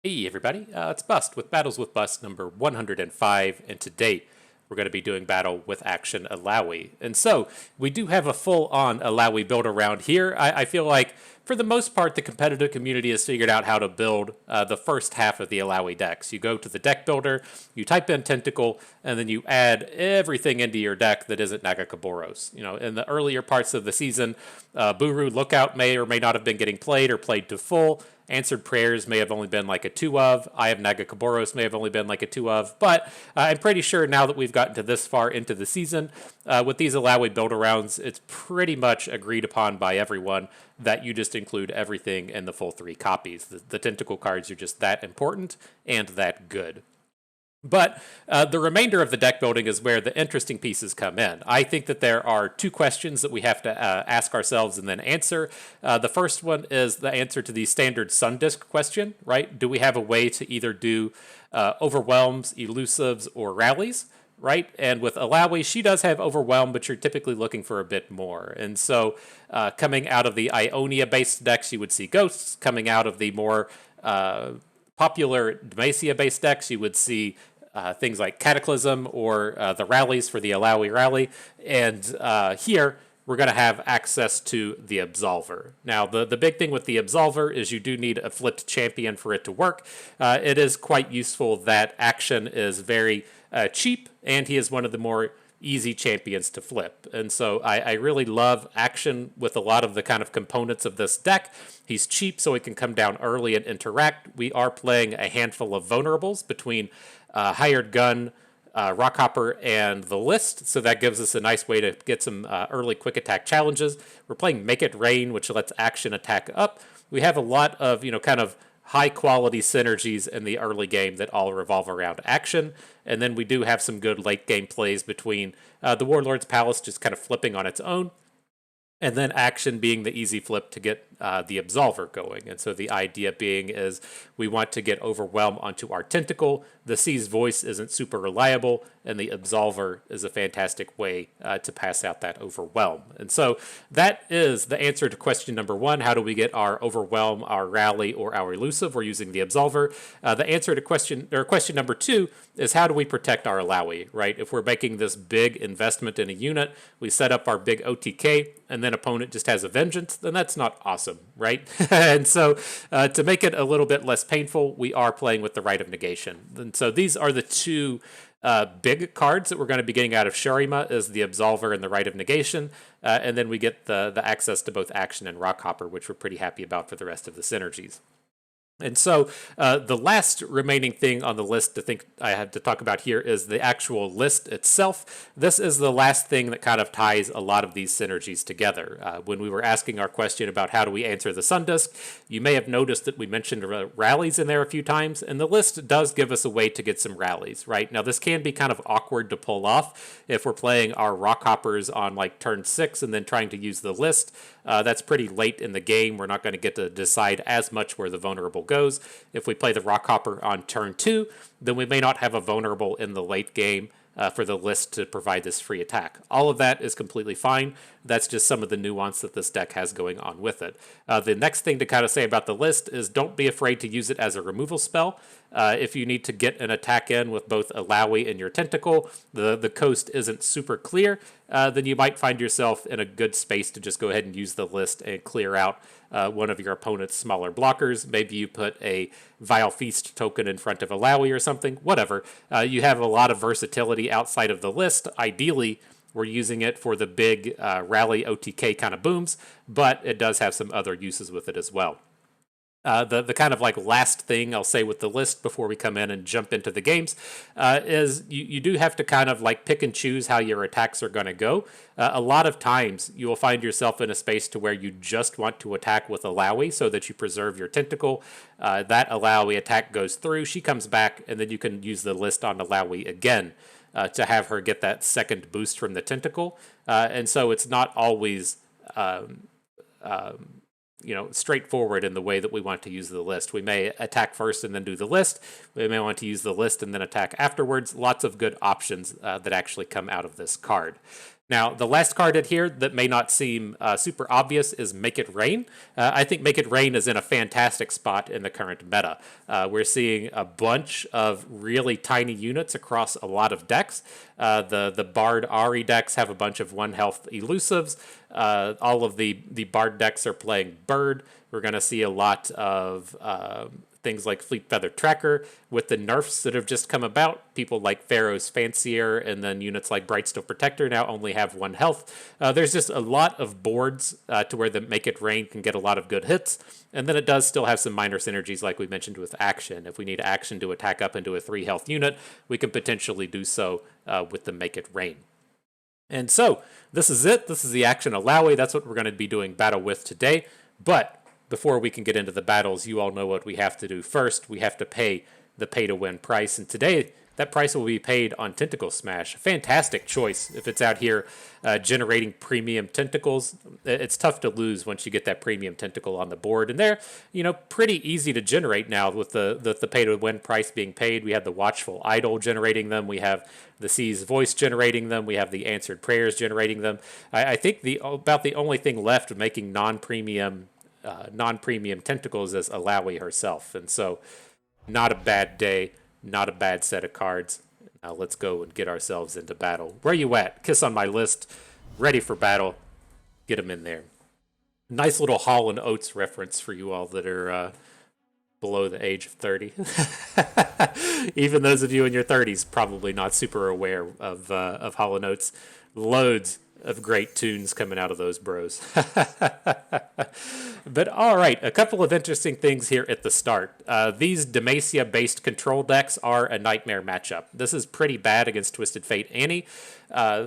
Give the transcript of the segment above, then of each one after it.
Hey everybody, it's Bust with Battles with Bust number 105, and today we're going to be doing battle with Akshan Illaoi. And so, we do have a full-on Illaoi build around here. I feel like, for the most part, the competitive community has figured out how to build the first half of the Illaoi decks. You go to the deck builder, you type in Tentacle, and then you add everything into your deck that isn't Nagakaboros. You know, in the earlier parts of the season, Buru Lookout may or may not have been getting played or played to full. Answered Prayers may have only been like a 2 of. Eye of Nagakaboros may have only been like a 2 of. But I'm pretty sure now that we've gotten to this far into the season, with these Illaoi build-arounds, it's pretty much agreed upon by everyone that you just include everything in the full 3 copies. The Tentacle cards are just that important and that good. But the remainder of the deck building is where the interesting pieces come in. I think that there are 2 questions that we have to ask ourselves and then answer. The first one is the answer to the standard Sun Disk question, right? Do we have a way to either do overwhelms, elusives, or rallies? Right? And with Illaoi, she does have Overwhelm, but you're typically looking for a bit more. And so coming out of the Ionia-based decks, you would see Ghosts. Coming out of the more popular Demacia-based decks, you would see things like Cataclysm or the rallies for the Illaoi rally. And here, we're going to have access to the Absolver. Now, the big thing with the Absolver is you do need a flipped champion for it to work. It is quite useful that Akshan is very cheap, and he is one of the more easy champions to flip. And so I really love Akshan with a lot of the kind of components of this deck. He's cheap, so he can come down early and interact. We are playing a handful of vulnerables between Hired Gun, Rockhopper, and the list, so that gives us a nice way to get some early quick attack challenges. We're playing Make It Rain, which lets Akshan attack up. We have a lot of, kind of high quality synergies in the early game that all revolve around Akshan. And then we do have some good late game plays between the Warlord's Palace just kind of flipping on its own, and then Akshan being the easy flip to get the Absolver going. And so the idea being is we want to get Overwhelm onto our Tentacle. The Sea's Voice isn't super reliable, and the Absolver is a fantastic way to pass out that Overwhelm. And so that is the answer to question number 1. How do we get our Overwhelm, our Rally, or our Elusive? We're using the Absolver. The answer to question number 2 is how do we protect our Illaoi, right? If we're making this big investment in a unit, we set up our big OTK, and then opponent just has a Vengeance, then that's not awesome, right? And so to make it a little bit less painful, we are playing with the Rite of Negation. And so these are the 2 big cards that we're going to be getting out of Shurima, is the Absolver and the Rite of Negation, and then we get the access to both Akshan and Rockhopper, which we're pretty happy about for the rest of the synergies. And so the last remaining thing on the list to think I have to talk about here is the actual list itself. This is the last thing that kind of ties a lot of these synergies together. When we were asking our question about how do we answer the Sun Disk, you may have noticed that we mentioned rallies in there a few times, and the list does give us a way to get some rallies, right? Now, this can be kind of awkward to pull off if we're playing our Rockhoppers on like turn 6 and then trying to use the list. That's pretty late in the game. We're not going to get to decide as much where the vulnerable goes. If we play the Rockhopper on turn 2, then we may not have a vulnerable in the late game for the list to provide this free attack. All of that is completely fine. That's just some of the nuance that this deck has going on with it. The next thing to kind of say about the list is don't be afraid to use it as a removal spell. If you need to get an attack in with both Illaoi and your Tentacle, the coast isn't super clear, then you might find yourself in a good space to just go ahead and use the list and clear out one of your opponent's smaller blockers. Maybe you put a Vile Feast token in front of Illaoi or something, whatever. You have a lot of versatility outside of the list. Ideally, we're using it for the big rally OTK kind of booms, but it does have some other uses with it as well. The kind of like last thing I'll say with the list before we come in and jump into the games is you do have to kind of like pick and choose how your attacks are going to go. A lot of times you will find yourself in a space to where you just want to attack with Illaoi so that you preserve your Tentacle. That Illaoi attack goes through, she comes back, and then you can use the list on Illaoi again to have her get that second boost from the Tentacle. And so it's not always straightforward in the way that we want to use the list. We may attack first and then do the list. We may want to use the list and then attack afterwards. Lots of good options that actually come out of this card. Now, the last card in here that may not seem super obvious is Make It Rain. I think Make It Rain is in a fantastic spot in the current meta. We're seeing a bunch of really tiny units across a lot of decks. The Bard Ari decks have a bunch of 1 health elusives. All of the Bard decks are playing Bird. We're going to see a lot of things like Fleet Feather Tracker. With the nerfs that have just come about, people like Pharaoh's Fancier and then units like Brightsteel Protector now only have 1 health. There's just a lot of boards to where the Make It Rain can get a lot of good hits. And then it does still have some minor synergies like we mentioned with Action. If we need Action to attack up into a 3 health unit, we can potentially do so with the Make It Rain. And so, this is it. This is the Akshan Illaoi. That's what we're going to be doing battle with today. But before we can get into the battles, you all know what we have to do first. We have to pay the pay-to-win price. And today, that price will be paid on Tentacle Smash. Fantastic choice if it's out here generating premium tentacles. It's tough to lose once you get that premium tentacle on the board. And they're, pretty easy to generate now with the pay-to-win price being paid. We have the Watchful Idol generating them. We have the Sea's Voice generating them. We have the Answered Prayers generating them. I think about the only thing left of making non-premium tentacles is Illaoi herself. And so, not a bad day, not a bad set of cards. Now let's go and get ourselves into battle. Where you at? Kiss on my list. Ready for battle. Get them in there. Nice little Hall and Oates reference for you all that are below the age of 30. Even those of you in your 30s probably not super aware of Hall and Oates. Loads of great tunes coming out of those bros. But all right, a couple of interesting things here at the start. These Demacia-based control decks are a nightmare matchup. This is pretty bad against Twisted Fate Annie.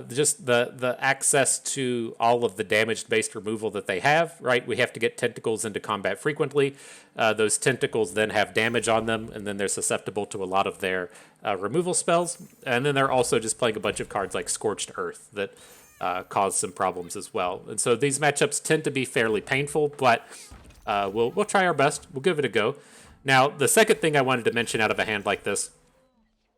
Just the access to all of the damage-based removal that they have, right? We have to get tentacles into combat frequently. Those tentacles then have damage on them, and then they're susceptible to a lot of their removal spells. And then they're also just playing a bunch of cards like Scorched Earth that cause some problems as well. And so these matchups tend to be fairly painful, but we'll try our best. We'll give it a go. Now, the second thing I wanted to mention out of a hand like this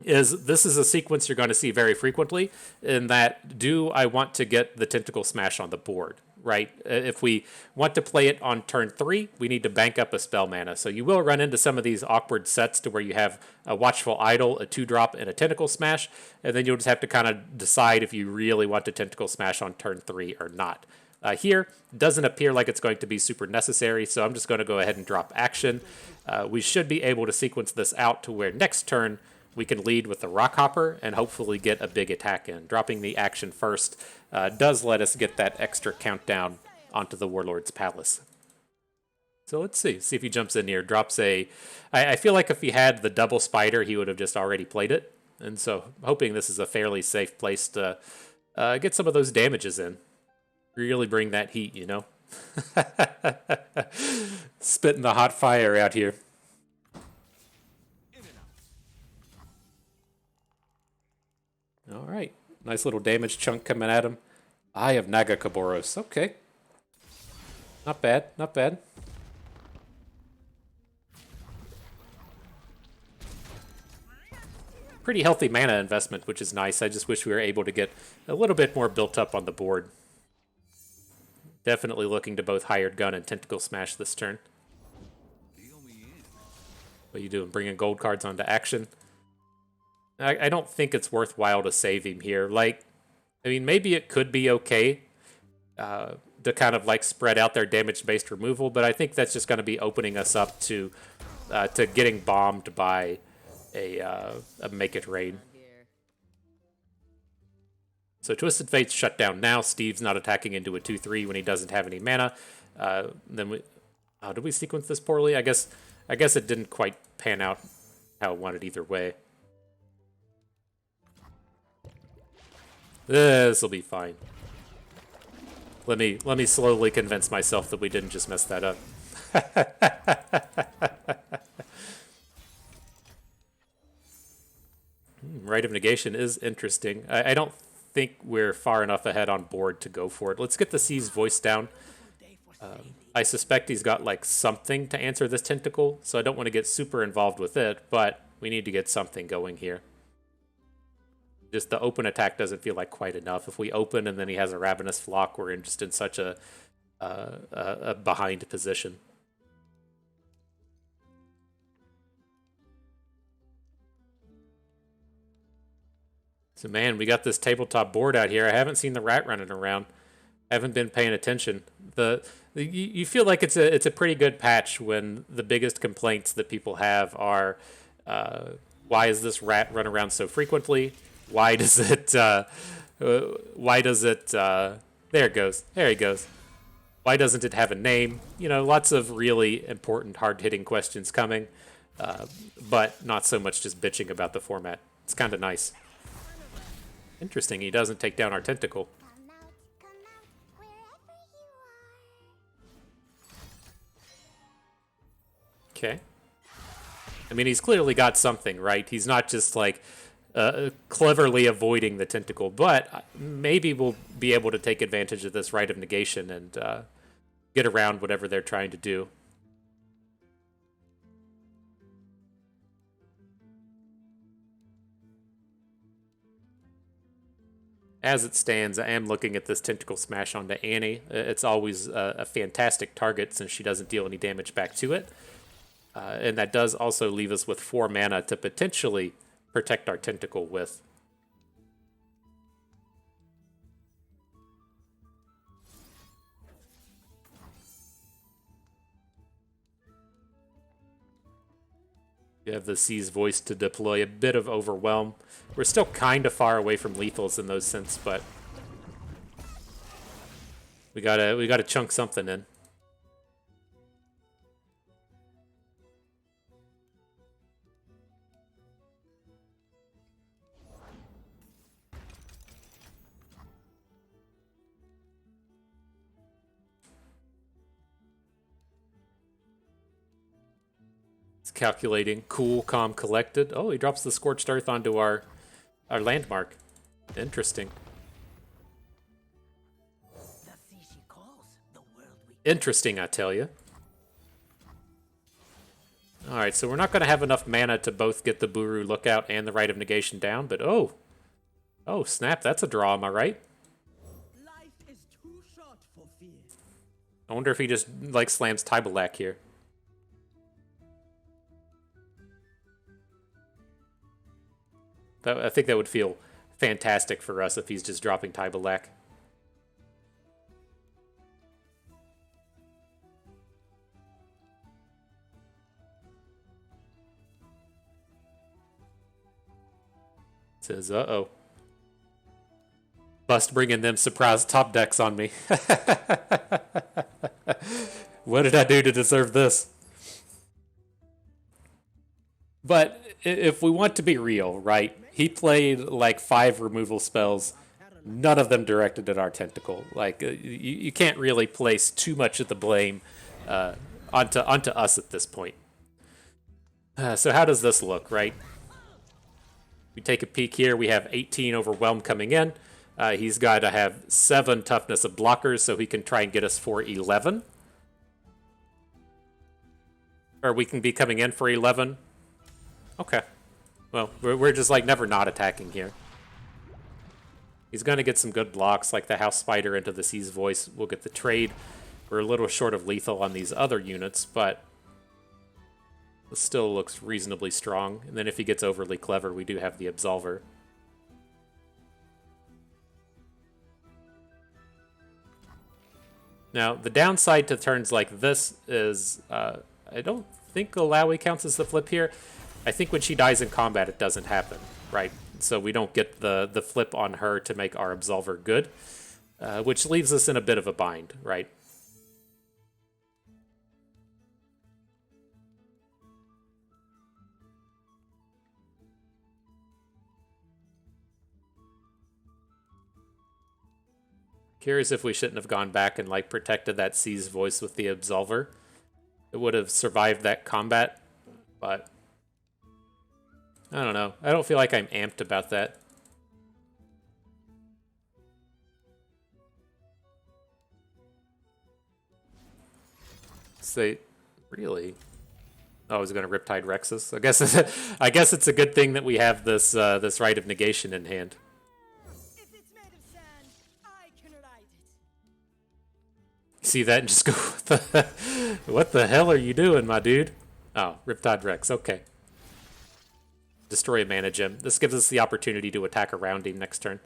is a sequence you're going to see very frequently, in that, do I want to get the Tentacle Smash on the board, right? If we want to play it on turn 3, we need to bank up a spell mana. So you will run into some of these awkward sets to where you have a Watchful Idol, a 2-drop, and a Tentacle Smash, and then you'll just have to kind of decide if you really want to Tentacle Smash on turn 3 or not. Here, doesn't appear like it's going to be super necessary, so I'm just going to go ahead and drop Action. We should be able to sequence this out to where next turn we can lead with the Rockhopper and hopefully get a big attack in. Dropping the Action first does let us get that extra countdown onto the Warlord's Palace. So let's see if he jumps in here. Drops I feel like if he had the double spider, he would have just already played it. And so hoping this is a fairly safe place to get some of those damages in. Really bring that heat, Spitting the hot fire out here. All right. Nice little damage chunk coming at him. Eye of Nagakaboros. Okay. Not bad. Not bad. Pretty healthy mana investment, which is nice. I just wish we were able to get a little bit more built up on the board. Definitely looking to both Hired Gun and Tentacle Smash this turn. What are you doing? Bringing gold cards onto Action? I don't think it's worthwhile to save him here. Maybe it could be okay to kind of spread out their damage-based removal, but I think that's just going to be opening us up to getting bombed by a Make It Rain. So Twisted Fate's shut down now. Steve's not attacking into a 2-3 when he doesn't have any mana. Did we sequence this poorly? I guess it didn't quite pan out how I wanted either way. This will be fine. Let me slowly convince myself that we didn't just mess that up. Rite of Negation is interesting. I don't think we're far enough ahead on board to go for it. Let's get the Sea's Voice down. I suspect he's got something to answer this tentacle, so I don't want to get super involved with it, but we need to get something going here. Just the open attack doesn't feel like quite enough. If we open and then he has a Ravenous Flock, we're just in such a behind position. So man, we got this tabletop board out here. I haven't seen the rat running around. I haven't been paying attention. You feel like it's a pretty good patch when the biggest complaints that people have are, why is this rat run around so frequently? Why does it? Why does it? There it goes. There he goes. Why doesn't it have a name? You know, lots of really important, hard-hitting questions coming, but not so much just bitching about the format. It's kind of nice. Interesting, he doesn't take down our tentacle. Okay. I mean, he's clearly got something, right? He's not just like cleverly avoiding the tentacle, but maybe we'll be able to take advantage of this Rite of Negation and get around whatever they're trying to do. As it stands, I am looking at this Tentacle Smash onto Annie. It's always a fantastic target since she doesn't deal any damage back to it. And that does also leave us with 4 mana to potentially protect our Tentacle with. You have the Sea's Voice to deploy a bit of Overwhelm. We're still kind of far away from lethals in those sense, but we gotta chunk something in. It's calculating. Cool, calm, collected. Oh, he drops the Scorched Earth onto our landmark. Interesting. Interesting, I tell you. Alright, so we're not going to have enough mana to both get the Buru Lookout and the Rite of Negation down, but oh. Oh, snap, that's a draw, am I right? Life is too short for fear. I wonder if he just, like, slams Tybelak here. I think that would feel fantastic for us if he's just dropping Tybelak. Says, uh-oh. Bust bringing them surprise top decks on me. What did I do to deserve this? But if we want to be real, right? He played like 5 removal spells, none of them directed at our tentacle. Like you can't really place too much of the blame onto us at this point. So how does this look, right? We take a peek here. We have 18 Overwhelm coming in. He's got to have 7 Toughness of blockers, so he can try and get us for 11. Or we can be coming in for 11. Okay. Well, we're just like never not attacking here. He's going to get some good blocks like the House Spider into the Sea's Voice. We'll get the trade. We're a little short of lethal on these other units, but it still looks reasonably strong. And then if he gets overly clever, we do have the Absolver. Now, the downside to turns like this is I don't think Illaoi counts as the flip here. I think when she dies in combat, it doesn't happen, right? So we don't get the flip on her to make our Absolver good, which leaves us in a bit of a bind, right? Curious if we shouldn't have gone back and like protected that Sea's Voice with the Absolver. It would have survived that combat, but I don't know. I don't feel like I'm amped about that. Say, really? Oh, I was going to Riptide Rexus. I guess I guess it's a good thing that we have this this Rite of Negation in hand. If it's made of sand, I can ride it. See that and just go, what the hell are you doing, my dude? Oh, Riptide Rex. Okay. Destroy a mana gem. This gives us the opportunity to attack around him next turn.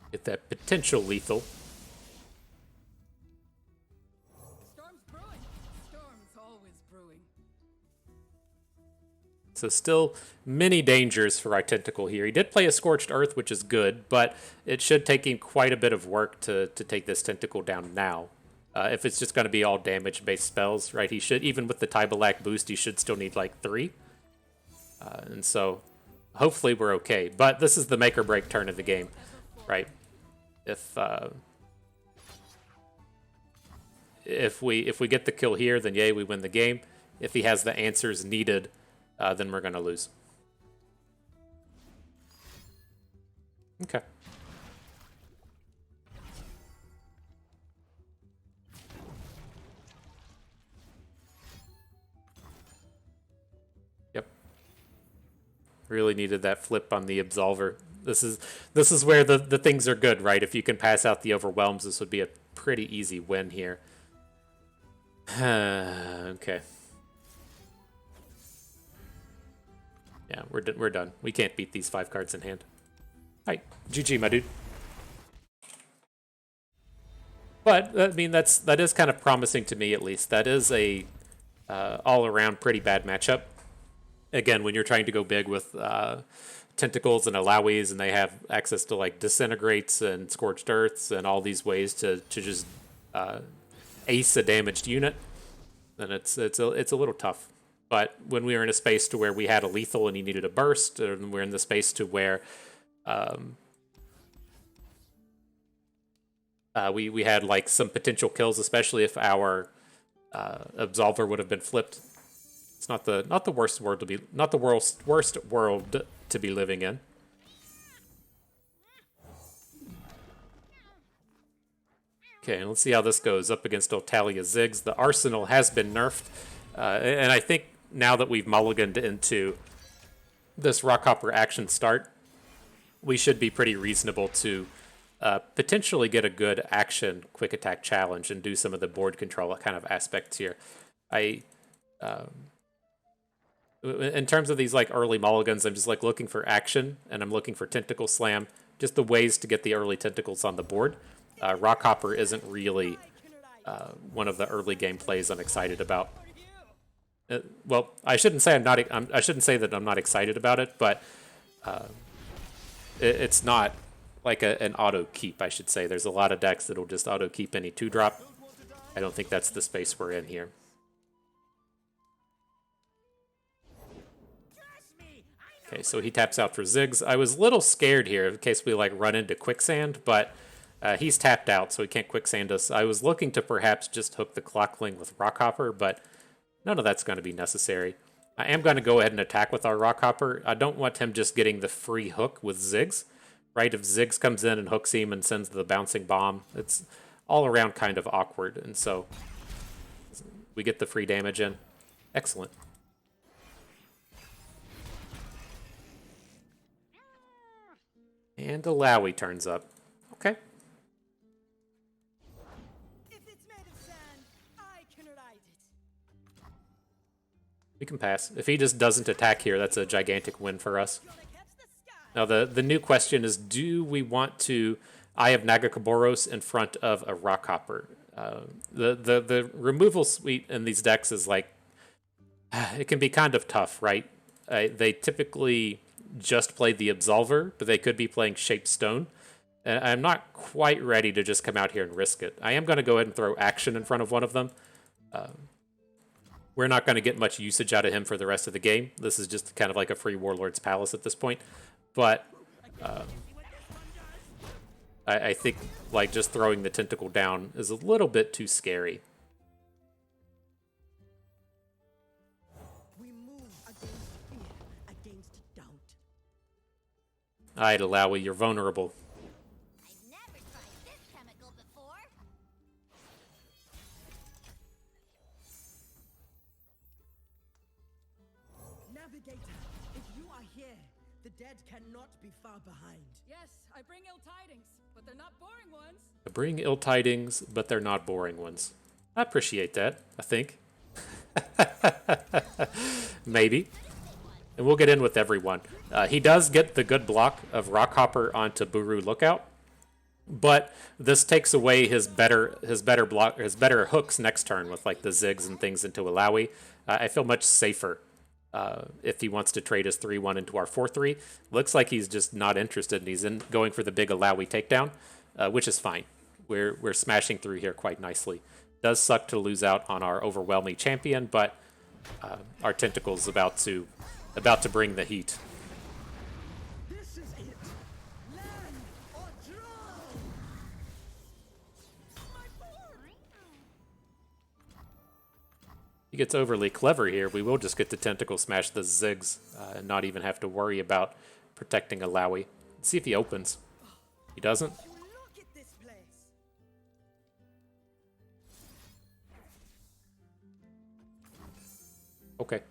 Get that potential lethal. Storm's brewing. Storm's always brewing. So still many dangers for our Tentacle here. He did play a Scorched Earth, which is good, but it should take him quite a bit of work to take this Tentacle down now. If it's just going to be all damage-based spells, right? He should, even with the Tybalak boost, he should still need like 3. And so hopefully we're okay. But this is the make or break turn of the game, right? If we get the kill here, then yay, we win the game. If he has the answers needed, then we're gonna lose. Okay. Yep. Really needed that flip on the Absolver. This is where the things are good, right? If you can pass out the Overwhelms, this would be a pretty easy win here. Okay. Yeah, we're done. We can't beat these 5 cards in hand. Alright, GG, my dude. But I mean, that is kind of promising to me, at least. That is a all around pretty bad matchup. Again, when you're trying to go big with Tentacles and Illauis, and they have access to like Disintegrates and Scorched Earths and all these ways to just ace a damaged unit, then it's a little tough. But when we were in a space to where we had a lethal and he needed a burst, and we're in the space to where we had like some potential kills, especially if our Absolver would have been flipped. It's not the worst world to be worst world to be living in. Okay, let's see how this goes up against Otalia Ziggs. The Arsenal has been nerfed, and I think now that we've mulliganed into this Rockhopper action start, we should be pretty reasonable to potentially get a good action quick attack challenge and do some of the board control kind of aspects here. In terms of these like early mulligans, I'm just like looking for action, and I'm looking for Tentacle Slam, just the ways to get the early tentacles on the board. Rockhopper isn't really one of the early game plays I'm excited about. Well, I shouldn't say I shouldn't say that I'm not excited about it, but it's not like an auto keep. I should say there's a lot of decks that'll just auto keep any 2-drop. I don't think that's the space we're in here. Okay, so he taps out for Ziggs. I was a little scared here in case we like run into Quicksand, but he's tapped out, so he can't Quicksand us. I was looking to perhaps just hook the Clockling with Rockhopper, but none of that's going to be necessary. I am going to go ahead and attack with our Rockhopper. I don't want him just getting the free hook with Ziggs, right? If Ziggs comes in and hooks him and sends the bouncing bomb, it's all around kind of awkward, and so we get the free damage in. Excellent. And Illaoi turns up. Okay. If it's made of sand, I can ride it. We can pass. If he just doesn't attack here, that's a gigantic win for us. Now, the new question is, do we want to Eye of Nagakaboros in front of a Rockhopper? The removal suite in these decks is like, it can be kind of tough, right? They typically just play the Absolver, but they could be playing Shaped Stone. And I'm not quite ready to just come out here and risk it. I am going to go ahead and throw action in front of one of them. We're not going to get much usage out of him for the rest of the game. This is just kind of like a free Warlord's Palace at this point. But I think like just throwing the Tentacle down is a little bit too scary. We move against fear, against doubt. Alright, Illaoi, you're vulnerable. I've never tried this chemical navigator. If you are here, the dead cannot be far behind. Yes, I bring ill tidings, but they're not boring ones. I bring ill tidings, but they're not boring ones. I appreciate that, I think. Maybe. And we'll get in with everyone. He does get the good block of Rockhopper onto Buru Lookout, but this takes away his better hooks next turn with like the zigs and things into Illaoi. I feel much safer if he wants to trade his 3-1 into our 4-3. Looks like he's just not interested, and he's going for the big Illaoi takedown, which is fine. We're smashing through here quite nicely. Does suck to lose out on our overwhelming champion, but our Tentacle's about to bring the heat. This is it. Land or drown. My board. He gets overly clever here. We will just get the Tentacle smash the Ziggs and not even have to worry about protecting Illaoi. Let's see if he opens. He doesn't. Look at this place. Okay.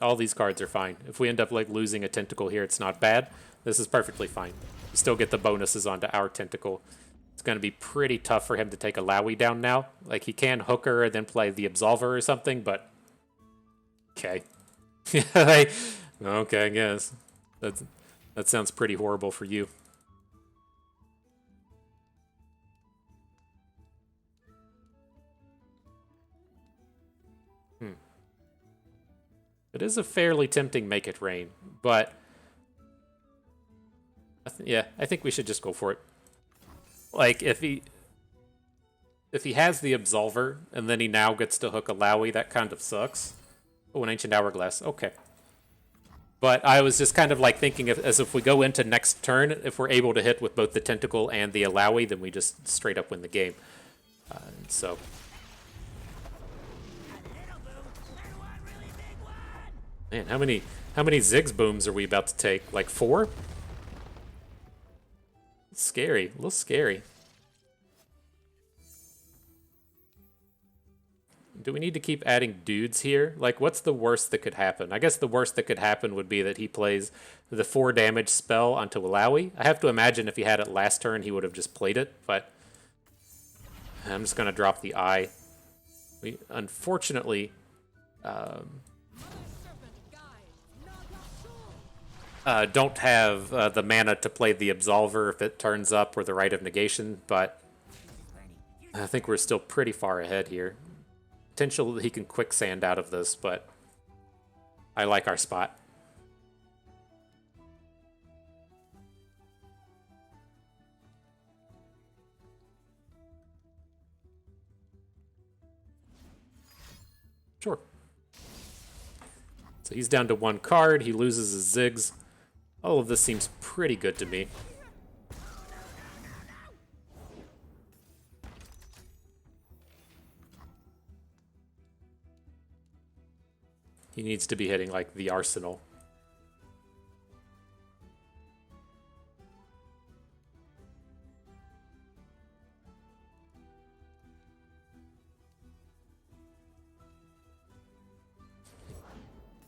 All these cards are fine. If we end up like losing a Tentacle here, it's not bad. This is perfectly fine. We still get the bonuses onto our Tentacle. It's going to be pretty tough for him to take Illaoi down now. Like, he can Hooker and then play the Absolver or something, but... Okay. Okay, I guess. That sounds pretty horrible for you. It is a fairly tempting make it rain, but yeah, I think we should just go for it. Like, if he has the Absolver and then he now gets to hook Illaoi, that kind of sucks. Oh, an Ancient Hourglass. Okay. But I was just kind of like thinking as if we go into next turn, if we're able to hit with both the Tentacle and the Illaoi, then we just straight up win the game. So... Man, how many Ziggs booms are we about to take? Like 4? Scary, a little scary. Do we need to keep adding dudes here? Like, what's the worst that could happen? I guess the worst that could happen would be that he plays the 4 damage spell onto Illaoi. I have to imagine if he had it last turn, he would have just played it, but I'm just gonna drop the eye. We unfortunately don't have the mana to play the Absolver if it turns up or the Rite of Negation, but I think we're still pretty far ahead here. Potential that he can quicksand out of this, but I like our spot. Sure. So he's down to 1 card. He loses his Ziggs. All of this seems pretty good to me. He needs to be hitting, like, the Arsenal.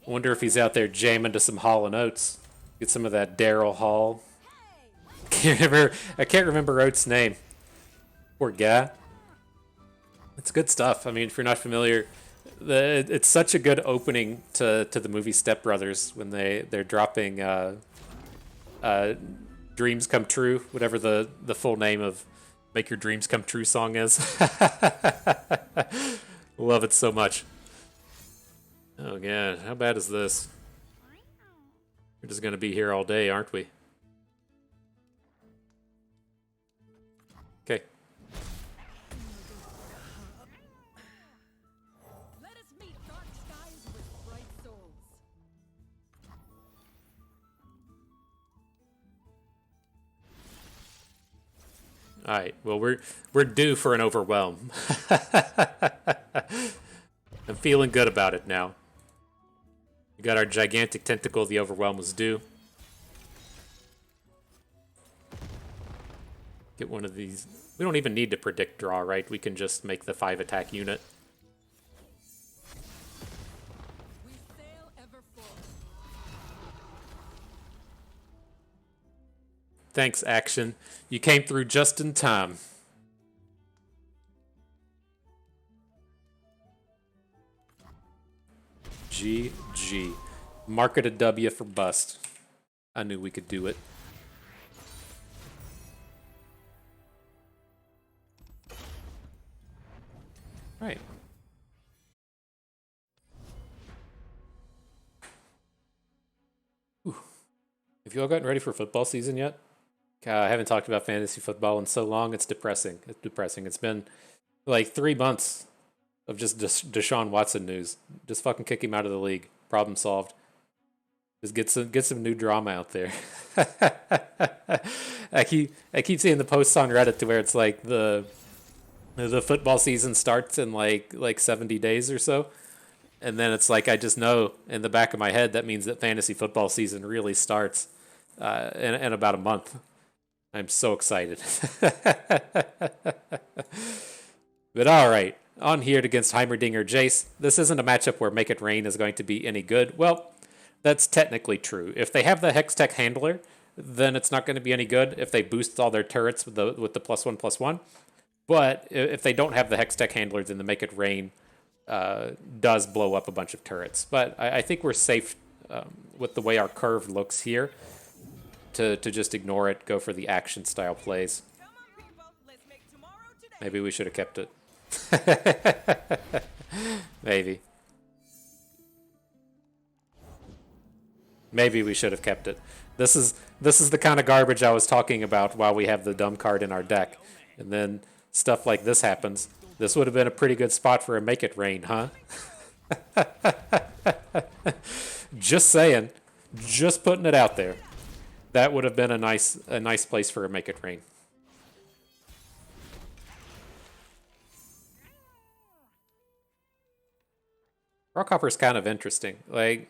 I wonder if he's out there jamming to some Hall & Oates. Get some of that Daryl Hall. I can't remember Oates' name. Poor guy. It's good stuff. I mean, if you're not familiar, it's such a good opening to the movie Step Brothers when they're dropping Dreams Come True, whatever the full name of Make Your Dreams Come True song is. Love it so much. Oh god, how bad is this? We're just gonna be here all day, aren't we? Okay. Let us meet dark skies with bright souls. All right. Well, we're due for an overwhelm. I'm feeling good about it now. We got our gigantic tentacle. The overwhelm was due. Get one of these. We don't even need to predict draw, right? We can just make the 5 attack unit. We sail ever forth. Thanks, Action. You came through just in time. GG. Market a W for bust. I knew we could do it. Right. Ooh. Have you all gotten ready for football season yet? I haven't talked about fantasy football in so long. It's depressing. It's depressing. It's been like 3 months of just Deshaun Watson news. Just fucking kick him out of the league. Problem solved. Just get some new drama out there. I keep seeing the posts on Reddit to where it's like the football season starts in like 70 days or so. And then it's like I just know in the back of my head that means that fantasy football season really starts in about a month. I'm so excited. But all right, on here against Heimerdinger Jace. This isn't a matchup where Make It Rain is going to be any good. Well, that's technically true. If they have the Hextech Handler, then it's not going to be any good if they boost all their turrets with the +1/+1. But if they don't have the Hextech Handler, then the Make It Rain does blow up a bunch of turrets. But I think we're safe with the way our curve looks here to just ignore it, go for the action style plays. Come on, people. Let's make tomorrow today. Maybe we should have kept it. Maybe. Maybe we should have kept it. This is the kind of garbage I was talking about while we have the dumb card in our deck. And then stuff like this happens. This would have been a pretty good spot for a Make It Rain, huh? Just saying. Just putting it out there. That would have been a nice place for a Make It Rain. Rockhopper's kind of interesting. Like,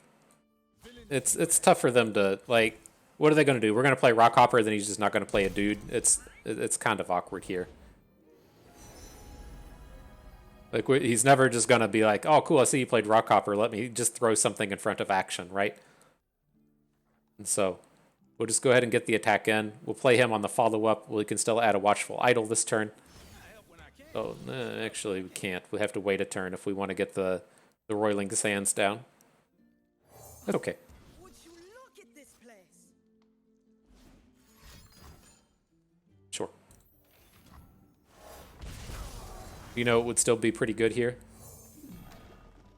it's tough for them to, like, what are they going to do? We're going to play Rockhopper, then he's just not going to play a dude. It's kind of awkward here. Like, he's never just going to be like, oh, cool, I see you played Rockhopper. Let me just throw something in front of Action, right? And so we'll just go ahead and get the attack in. We'll play him on the follow-up. We can still add a Watchful Idol this turn. Oh, actually, we can't. We have to wait a turn if we want to get the Roiling Sands down. That's okay. Would you look at this place? Sure. You know, it would still be pretty good here.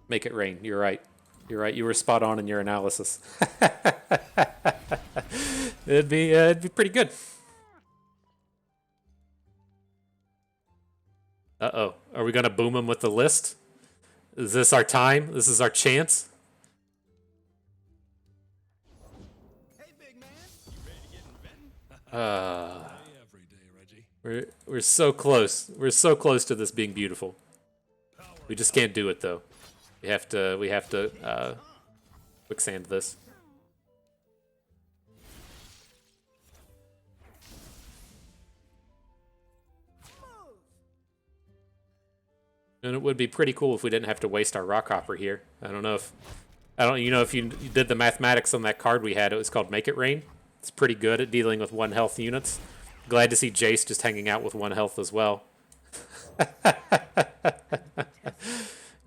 Make It Rain. You're right. You're right. You were spot on in your analysis. It'd be pretty good. Uh-oh. Are we going to boom him with the list? Is this our time? This is our chance? Hey, big man. You ready to get in bed? Every day, Reggie. We're so close. We're so close to this being beautiful. We just can't do it though. We have to quicksand this. And it would be pretty cool if we didn't have to waste our Rockhopper here. You know if you did the mathematics on that card we had, it was called Make It Rain. It's pretty good at dealing with 1 health units. Glad to see Jace just hanging out with 1 health as well.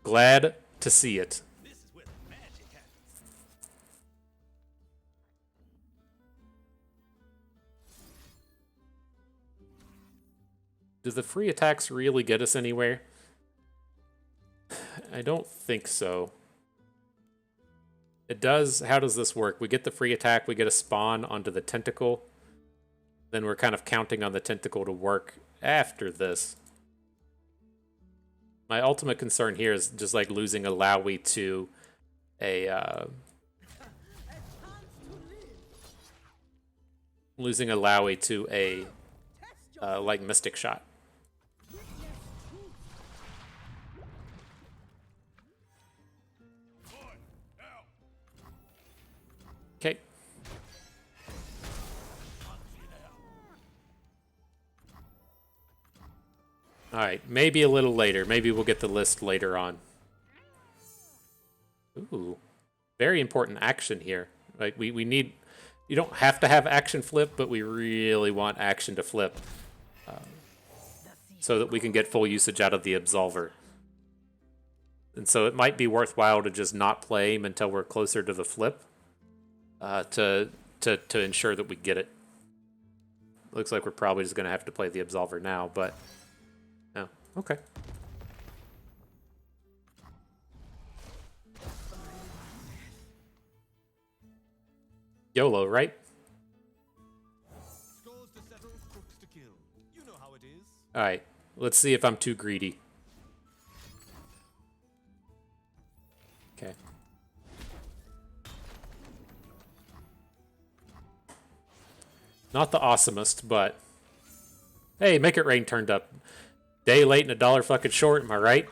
Glad to see it. This is where the magic happens. Do the free attacks really get us anywhere? I don't think so. It does. How does this work? We get the free attack, we get a spawn onto the tentacle. Then we're kind of counting on the tentacle to work after this. My ultimate concern here is just like losing a Illaoi to a like Mystic Shot. Okay. Alright, maybe a little later. Maybe we'll get the list later on. Ooh. Very important action here. Like, we need... You don't have to have action flip, but we really want action to flip. So that we can get full usage out of the Absolver. And so it might be worthwhile to just not play him until we're closer to the flip. To ensure that we get it. Looks like we're probably just going to have to play the Absolver now, but... Oh, okay. YOLO, right? Scores to settle, crooks to kill. You know how it is. Alright, let's see if I'm too greedy. Okay. Not the awesomest, but... Hey, Make It Rain turned up. Day late and $1 fucking short, am I right?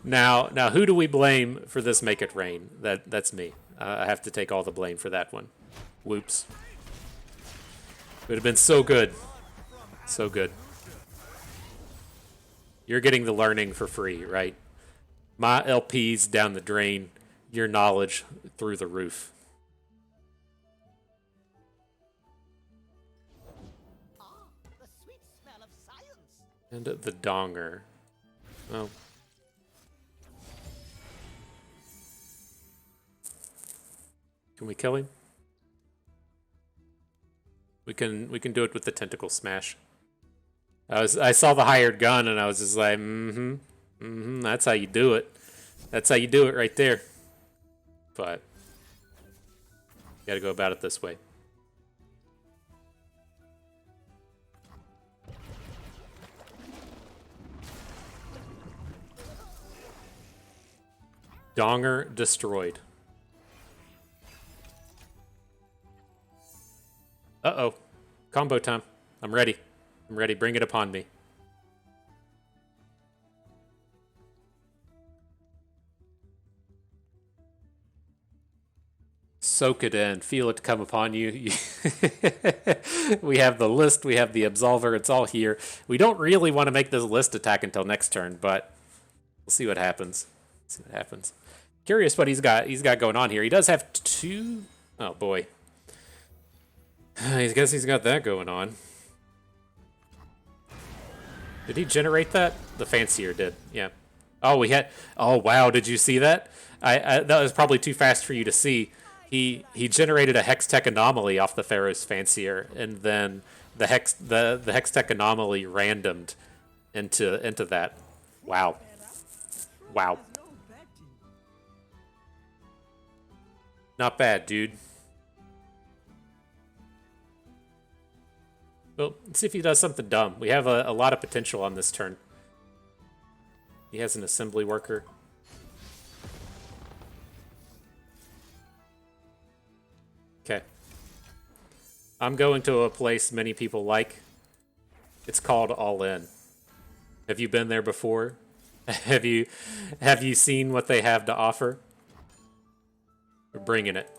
Now, who do we blame for this Make It Rain? That's me. I have to take all the blame for that one. Whoops. It would have been so good. So good. You're getting the learning for free, right? My LP's down the drain. Your knowledge through the roof. The sweet smell of science. And the donger. Oh. Can we kill him? We can do it with the tentacle smash. I saw the hired gun and I was just like, that's how you do it. That's how you do it right there. But you gotta go about it this way. Donger destroyed. Uh-oh. Combo time. I'm ready. I'm ready. Bring it upon me. Soak it in. Feel it come upon you. We have the list. We have the Absolver. It's all here. We don't really want to make this list attack until next turn, but we'll see what happens. See what happens. Curious what he's got going on here. He does have two... Oh, boy. I guess he's got that going on. Did he generate that? The fancier did, yeah. Oh, we had... Oh, wow, did you see that? That was probably too fast for you to see. He generated a Hextech anomaly off the Pharaoh's fancier, and then the Hextech anomaly randomed into that. Wow. Wow. Not bad, dude. Well, let's see if he does something dumb. We have a lot of potential on this turn. He has an assembly worker. Okay. I'm going to a place many people like. It's called All In. Have you been there before? Have you seen what they have to offer? We're bringing it.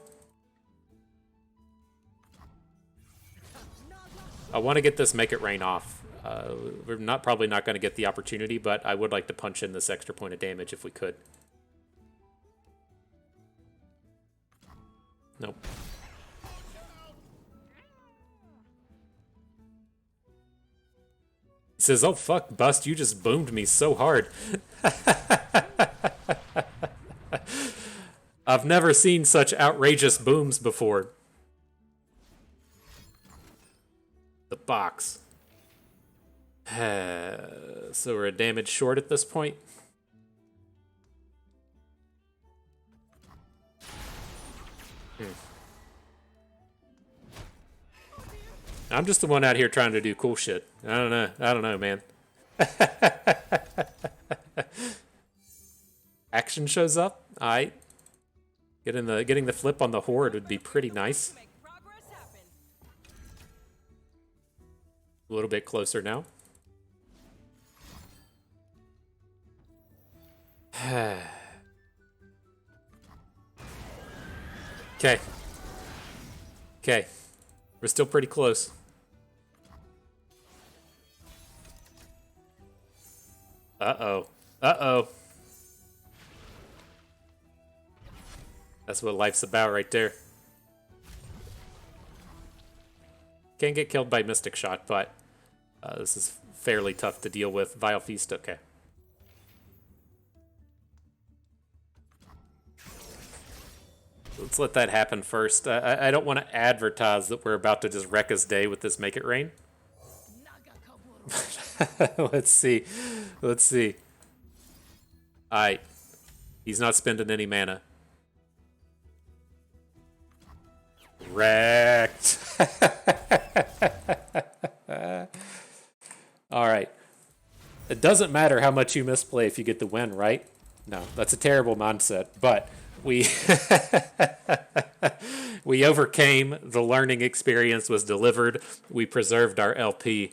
I want to get this Make It Rain off. We're probably not going to get the opportunity, but I would like to punch in this extra point of damage if we could. Nope. He says, "Oh fuck, Bust, you just boomed me so hard." I've never seen such outrageous booms before. The box. So we're a damage short at this point. I'm just the one out here trying to do cool shit. I don't know, man. Action shows up. Alright. Getting the flip on the horde would be pretty nice. Make progress happen. A little bit closer now. Okay. Okay. We're still pretty close. Uh-oh. Uh-oh. That's what life's about right there. Can't get killed by Mystic Shot, but this is fairly tough to deal with. Vile Feast, okay. Let's let that happen first. I don't want to advertise that we're about to just wreck his day with this Make It Rain. Let's see. Let's see. Alright. He's not spending any mana. Wrecked. Alright. It doesn't matter how much you misplay if you get the win, right? No, that's a terrible mindset. But we we overcame. The learning experience was delivered. We preserved our LP.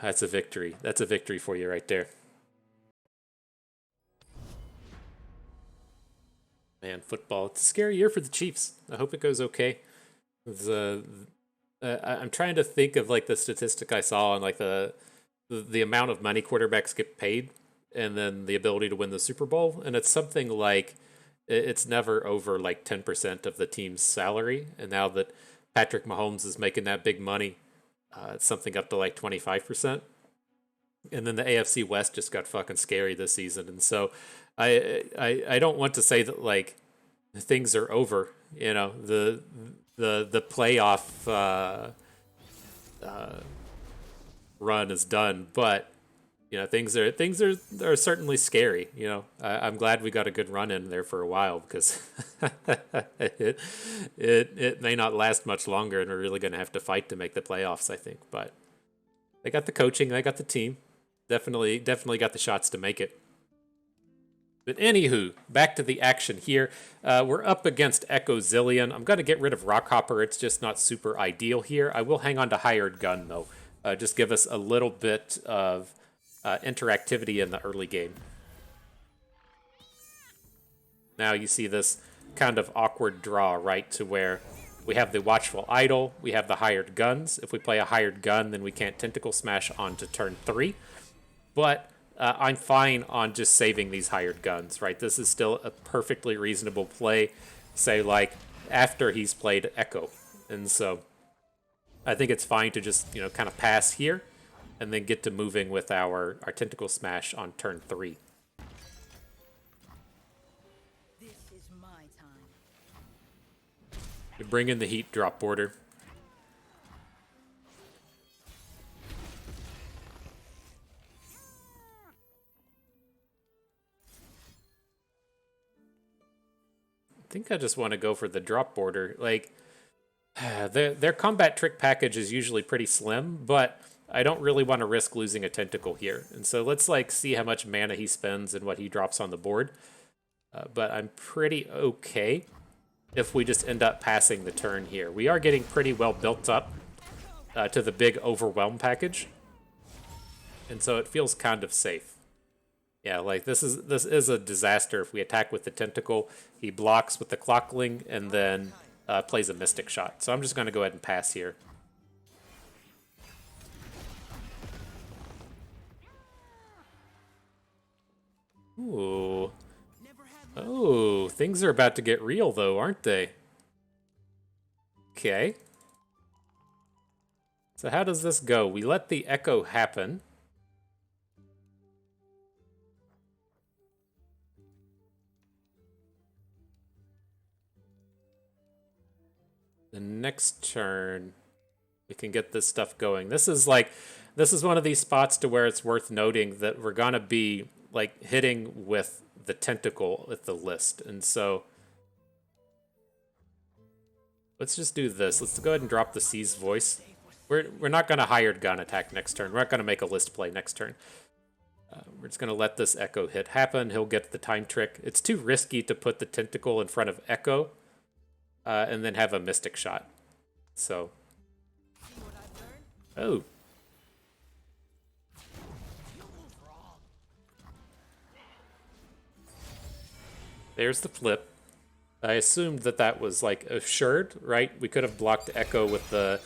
That's a victory. That's a victory for you right there. Man, football. It's a scary year for the Chiefs. I hope it goes okay. I'm trying to think of like the statistic I saw on like the amount of money quarterbacks get paid and then the ability to win the Super Bowl. And it's something like it's never over like 10% of the team's salary. And now that Patrick Mahomes is making that big money, it's something up to like 25%. And then the AFC West just got fucking scary this season. And so I don't want to say that like things are over. You know, the playoff run is done, but you know things are certainly scary. You know, I'm glad we got a good run in there for a while because it may not last much longer, and we're really going to have to fight to make the playoffs. I think, but they got the coaching, they got the team, definitely got the shots to make it. But anywho, back to the action here. We're up against Echo Zillion. I'm going to get rid of Rockhopper. It's just not super ideal here. I will hang on to Hired Gun, though. Just give us a little bit of interactivity in the early game. Now you see this kind of awkward draw, right, to where we have the Watchful Idol, we have the Hired Guns. If we play a Hired Gun, then we can't Tentacle Smash onto turn 3. But I'm fine on just saving these Hired Guns, right? This is still a perfectly reasonable play, say, like, after he's played Echo. And so I think it's fine to just, you know, kind of pass here and then get to moving with our Tentacle Smash on turn 3. This is my time. We bring in the Heat Drop Border. I think I just want to go for the drop border. Like, their combat trick package is usually pretty slim, but I don't really want to risk losing a tentacle here. And so let's like see how much mana he spends and what he drops on the board. But I'm pretty okay if we just end up passing the turn here. We are getting pretty well built up to the big Overwhelm package. And so it feels kind of safe. Yeah, like this is a disaster if we attack with the tentacle. He blocks with the Clockling and then plays a Mystic Shot. So I'm just going to go ahead and pass here. Ooh. Oh, things are about to get real though, aren't they? Okay. So how does this go? We let the echo happen. The next turn, we can get this stuff going. This is one of these spots to where it's worth noting that we're gonna be like hitting with the tentacle at the list. And so let's just do this. Let's go ahead and drop the C's Voice. We're not gonna Hired Gun attack next turn. We're not gonna make a list play next turn. We're just gonna let this Echo hit happen. He'll get the time trick. It's too risky to put the tentacle in front of Echo. And then have a Mystic Shot. So. Oh. There's the flip. I assumed that was like assured, right? We could have blocked Echo with the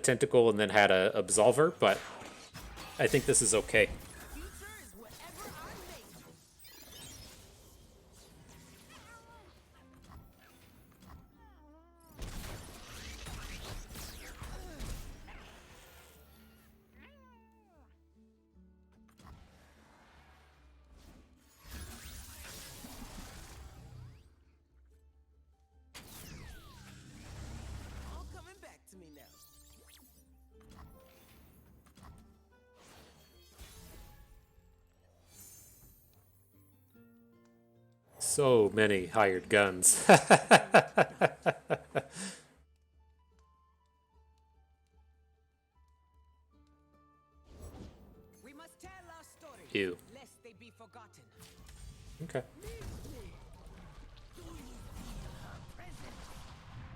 tentacle and then had a Absolver, but I think this is okay. So many hired guns. We must tell our stories, Ew. lest they be forgotten. Okay.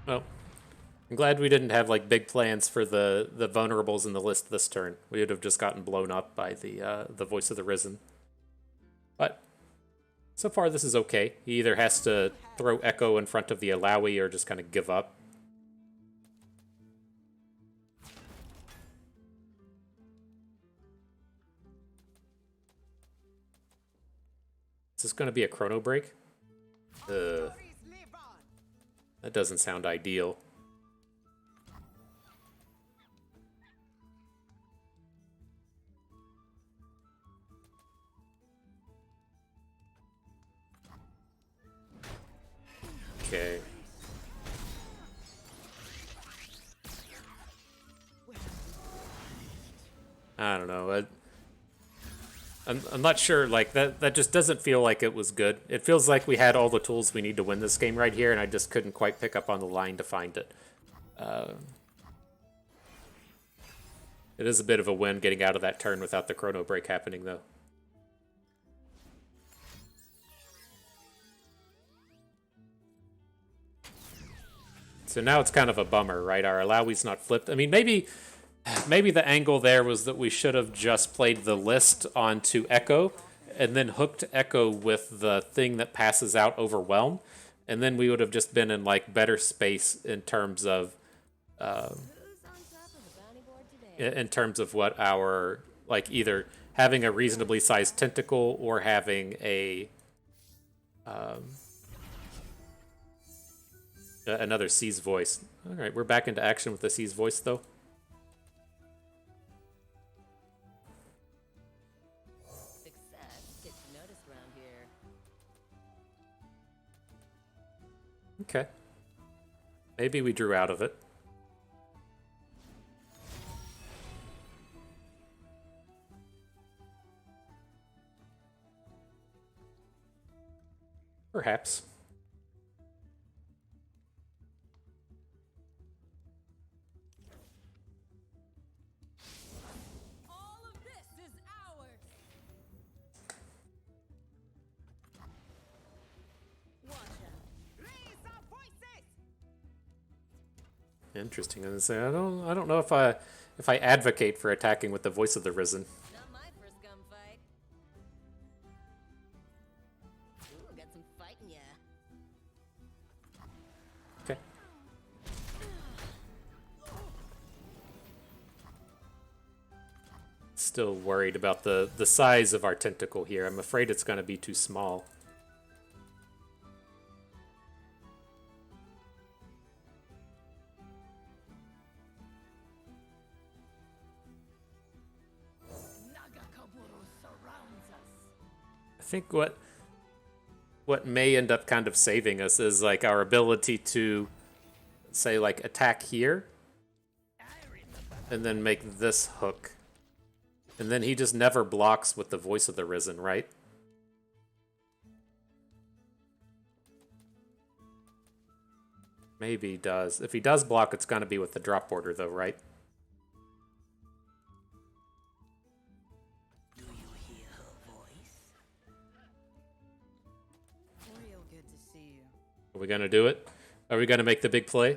Well, I'm glad we didn't have like big plans for the vulnerables in the list this turn. We would have just gotten blown up by the voice of the Risen. But so far this is okay. He either has to throw Echo in front of the Illaoi or just kind of give up. Is this going to be a chrono break? That doesn't sound ideal. Okay. I don't know. I'm not sure. Like that just doesn't feel like it was good. It feels like we had all the tools we need to win this game right here, and I just couldn't quite pick up on the line to find it. It is a bit of a win getting out of that turn without the chrono break happening, though. So now it's kind of a bummer, right? Our Illaoi's not flipped. I mean, maybe the angle there was that we should have just played the list onto Echo and then hooked Echo with the thing that passes out Overwhelm, and then we would have just been in like better space in terms of what our, like, either having a reasonably sized tentacle or having a another C's voice. All right, we're back into action with the C's voice, though. Success gets noticed around here. Okay. Maybe we drew out of it. Perhaps. All of this is ours. Watch out. Raise our voices! Interesting. And say I don't know if I advocate for attacking with the voice of the Risen. Not my first gunfight. Ooh, got some fighting ya. Okay. Still worried about the size of our tentacle here. I'm afraid it's going to be too small. Nagakaburo surrounds us. I think what may end up kind of saving us is like our ability to say like attack here and then make this hook. And then he just never blocks with the voice of the Risen, right? Maybe he does. If he does block, it's going to be with the drop border, though, right? Do you hear her voice? Real good to see you. Are we going to do it? Are we going to make the big play?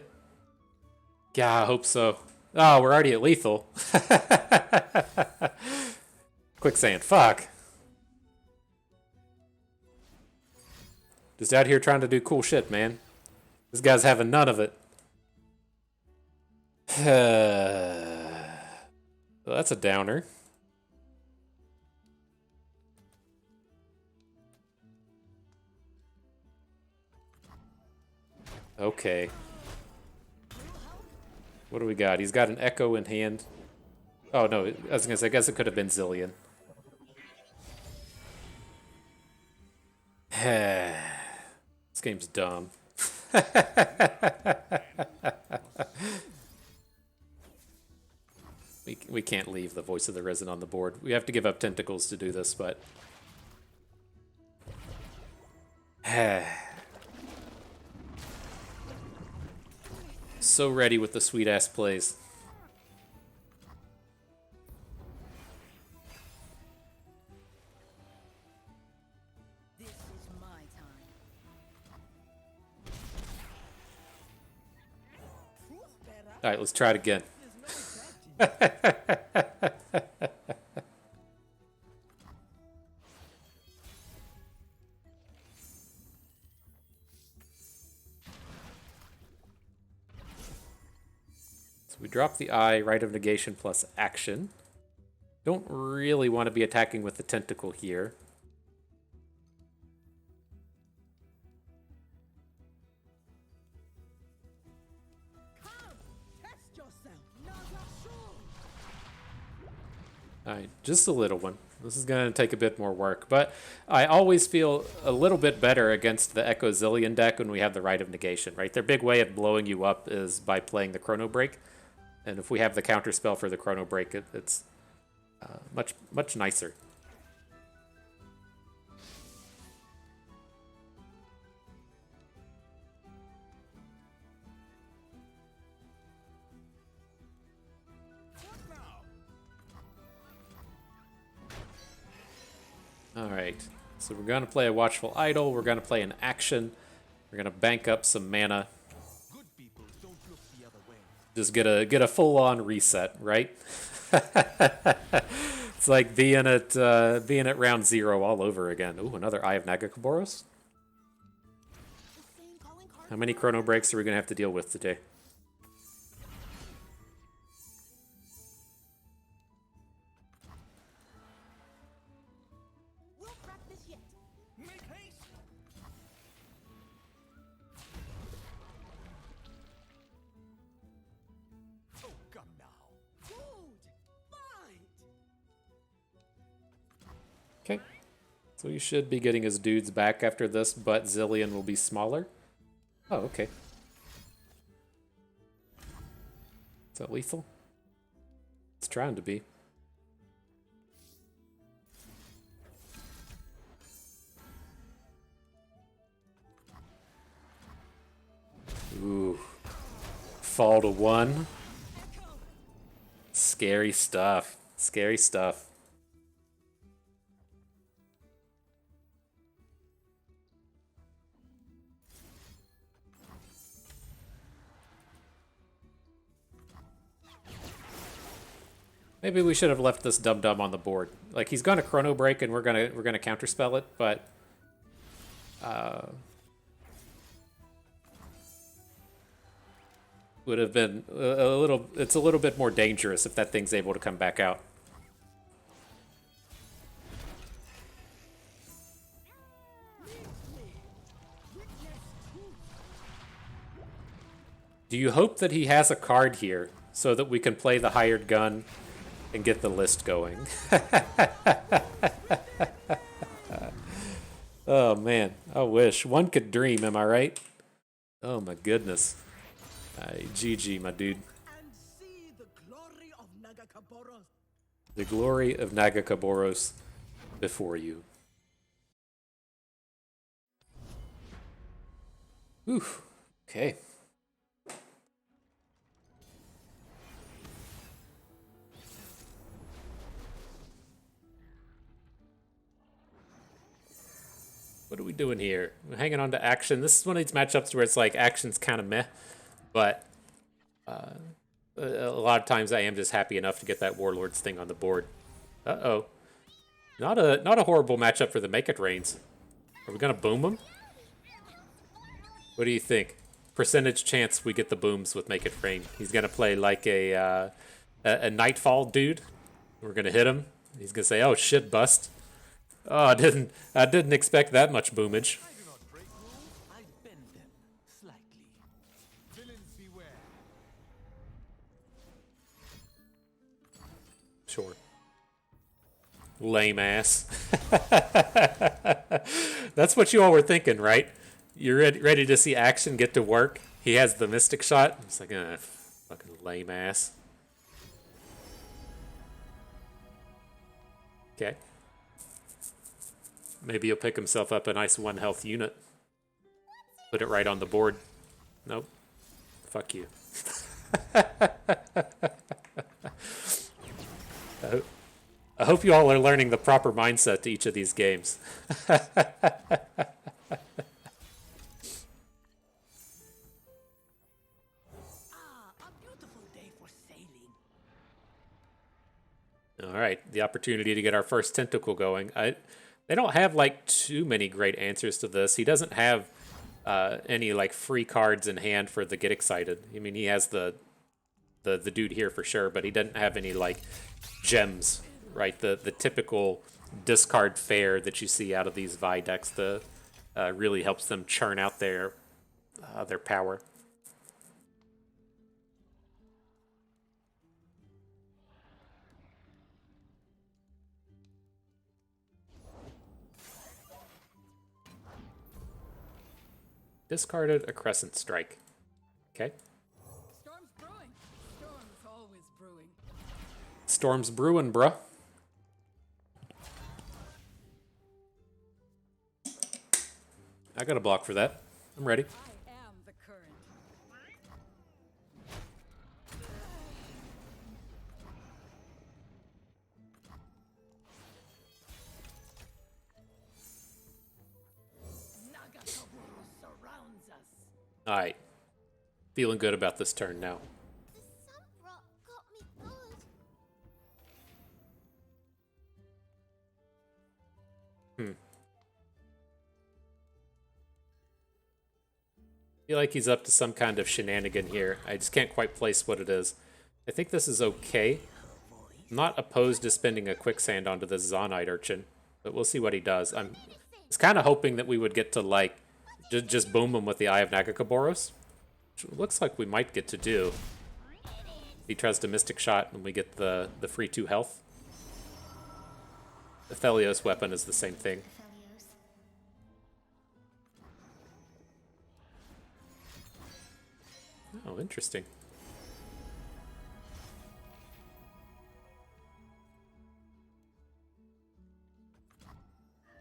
Yeah, I hope so. Oh, we're already at lethal. Quicksand, fuck. Just out here trying to do cool shit, man. This guy's having none of it. Well, that's a downer. Okay. What do we got? He's got an Echo in hand. Oh, no. I was going to say, I guess it could have been Zillion. This game's dumb. We can't leave the voice of the Risen on the board. We have to give up tentacles to do this, but... So ready with the sweet ass plays. This is my time. All right, let's try it again. So we drop the eye, Rite of Negation plus action. Don't really want to be attacking with the tentacle here. Come, test yourself. Not sure. Alright, just a little one. This is going to take a bit more work, but I always feel a little bit better against the Echo Zillion deck when we have the Rite of Negation, right? Their big way of blowing you up is by playing the Chrono Break, and if we have the counter spell for the Chrono Break, it's much nicer. Alright, so we're going to play a Watchful Idol, we're going to play an action, we're going to bank up some mana. Just get a full-on reset, right? It's like being at round 0 all over again. Ooh, another Eye of Nagakaboros. How many Chrono Breaks are we going to have to deal with today? We'll practice yet. Make haste. Oh, come now. Good. Fight. Okay. So he should be getting his dudes back after this, but Zillion will be smaller. Oh, okay. Is that lethal? It's trying to be. Ooh. Fall to 1. Scary stuff. Scary stuff. Maybe we should have left this dum-dum on the board. Like, he's gonna Chrono Break and we're gonna counterspell it, but would have been a little. It's a little bit more dangerous if that thing's able to come back out. Do you hope that he has a card here so that we can play the hired gun and get the list going? Oh man, I wish. One could dream, am I right? Oh my goodness. GG, my dude. And see the glory of Nagakaboros. The glory of Nagakaboros before you. Whew. Okay. What are we doing here? We're hanging on to action. This is one of these matchups where it's like action's kind of meh, but a lot of times I am just happy enough to get that Warlords thing on the board. Uh-oh. Not a horrible matchup for the Make It Rains. Are we gonna boom them? What do you think? Percentage chance we get the booms with Make It Rain. He's gonna play like a Nightfall dude. We're gonna hit him. He's gonna say, "Oh shit, bust." Oh, I didn't expect that much boomage. I do not break rules, I bend them slightly. Villains beware. Sure. Lame ass. That's what you all were thinking, right? You're ready to see action get to work. He has the Mystic Shot. It's like, fucking lame ass. Okay. Maybe he'll pick himself up a nice 1 health unit. Put it right on the board. Nope. Fuck you. I hope you all are learning the proper mindset to each of these games. A beautiful day for sailing. All right, the opportunity to get our first tentacle going. They don't have like too many great answers to this. He doesn't have any like free cards in hand for the get excited. I mean, he has the dude here for sure, but he doesn't have any like gems, right? The typical discard fare that you see out of these Vi decks. Really helps them churn out their power. Discarded a Crescent Strike. Okay. Storm's brewing. Storm's always brewing. Storm's brewing, bruh. I got a block for that. I'm ready. I am the current. Nagakaburo surrounds us. All right. Feeling good about this turn now. The sunbrock got me good. Feel like he's up to some kind of shenanigan here. I just can't quite place what it is. I think this is okay. I'm not opposed to spending a quicksand onto this Zonite urchin, but we'll see what he does. I was kind of hoping that we would get to like just boom him with the Eye of Nagakaboros, which looks like we might get to do. He tries to Mystic Shot and we get the free 2 health. The Thelios weapon is the same thing. Felios. Oh, interesting.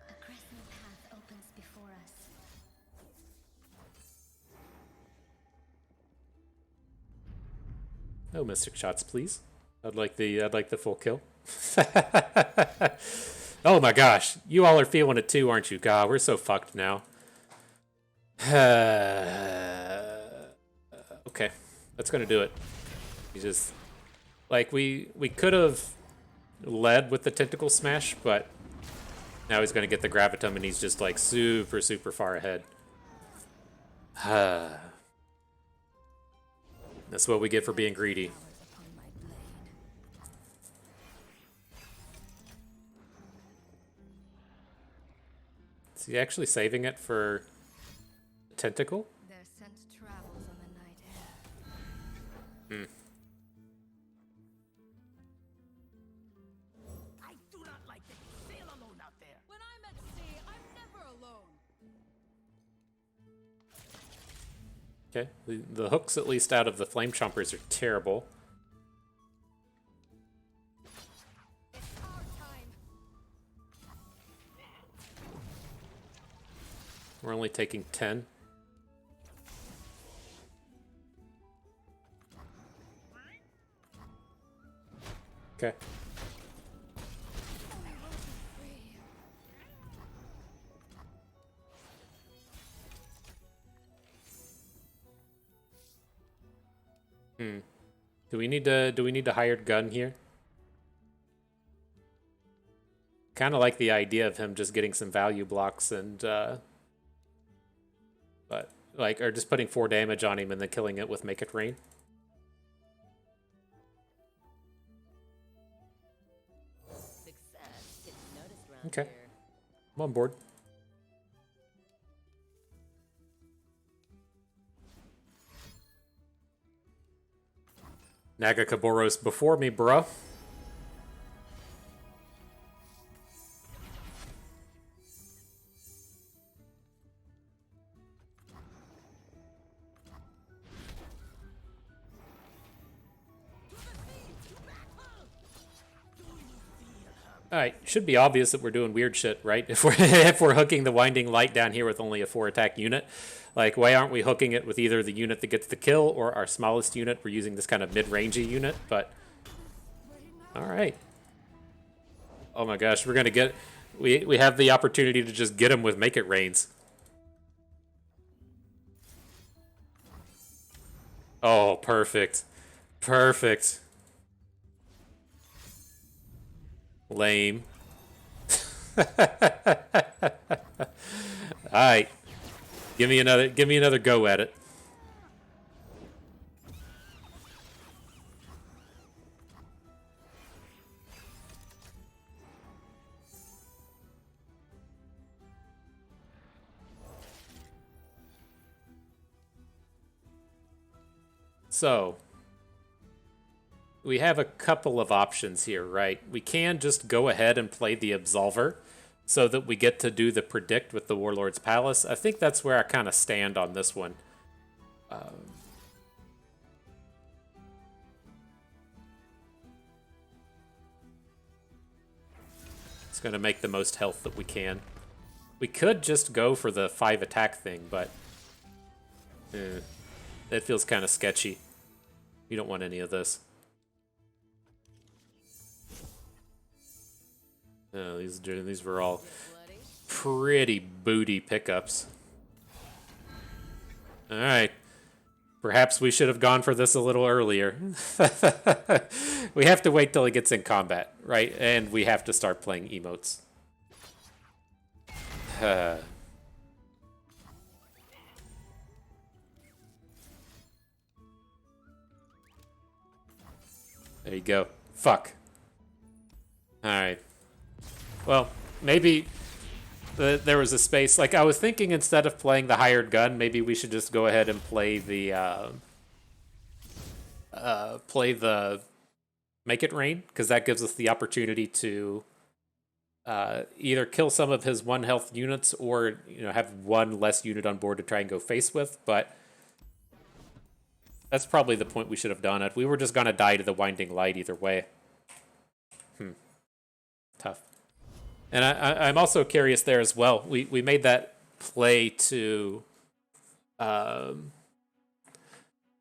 A crescent path opens before us. No Mystic Shots, please. I'd like the full kill. Oh my gosh, you all are feeling it too, aren't you? God, we're so fucked now. Okay, that's gonna do it. You just like we could have led with the tentacle smash, but now he's gonna get the gravitum and he's just like super far ahead. That's what we get for being greedy. Upon my blade. Is he actually saving it for tentacle? Their scent travels on the night air. I do not like that you sail alone out there. When I'm at sea, I'm never alone. Okay, the hooks at least out of the flame chompers are terrible. It's our time. We're only taking 10. Okay. Do we need to hired gun here? Kind of like the idea of him just getting some value blocks and but like or just putting 4 damage on him and then killing it with Make It Rain. Success gets noticed around Okay. here. I'm on board. Nagakaboros before me, bruh. All right, should be obvious that we're doing weird shit, right? If we're if we're hooking the Winding Light down here with only a 4 attack unit, like why aren't we hooking it with either the unit that gets the kill or our smallest unit? We're using this kind of mid-rangey unit, but all right. Oh my gosh, we're gonna get we have the opportunity to just get him with Make It Rains. Oh, perfect, perfect. Lame. Alright. Give me another go at it. So, we have a couple of options here, right? We can just go ahead and play the Absolver so that we get to do the Predict with the Warlord's Palace. I think that's where I kind of stand on this one. It's going to make the most health that we can. We could just go for the 5 attack thing, but that feels kind of sketchy. You don't want any of this. Oh, these were all pretty booty pickups. All right. Perhaps we should have gone for this a little earlier. We have to wait till he gets in combat, right? And we have to start playing emotes. There you go. Fuck. Alright. Well, maybe there was a space. Like, I was thinking instead of playing the hired gun, maybe we should just go ahead and play the Make It Rain, because that gives us the opportunity to either kill some of his 1 health units or, you know, have 1 less unit on board to try and go face with. But that's probably the point we should have done it. We were just gonna die to the Winding Light either way. Tough. And I'm also curious there as well. We made that play to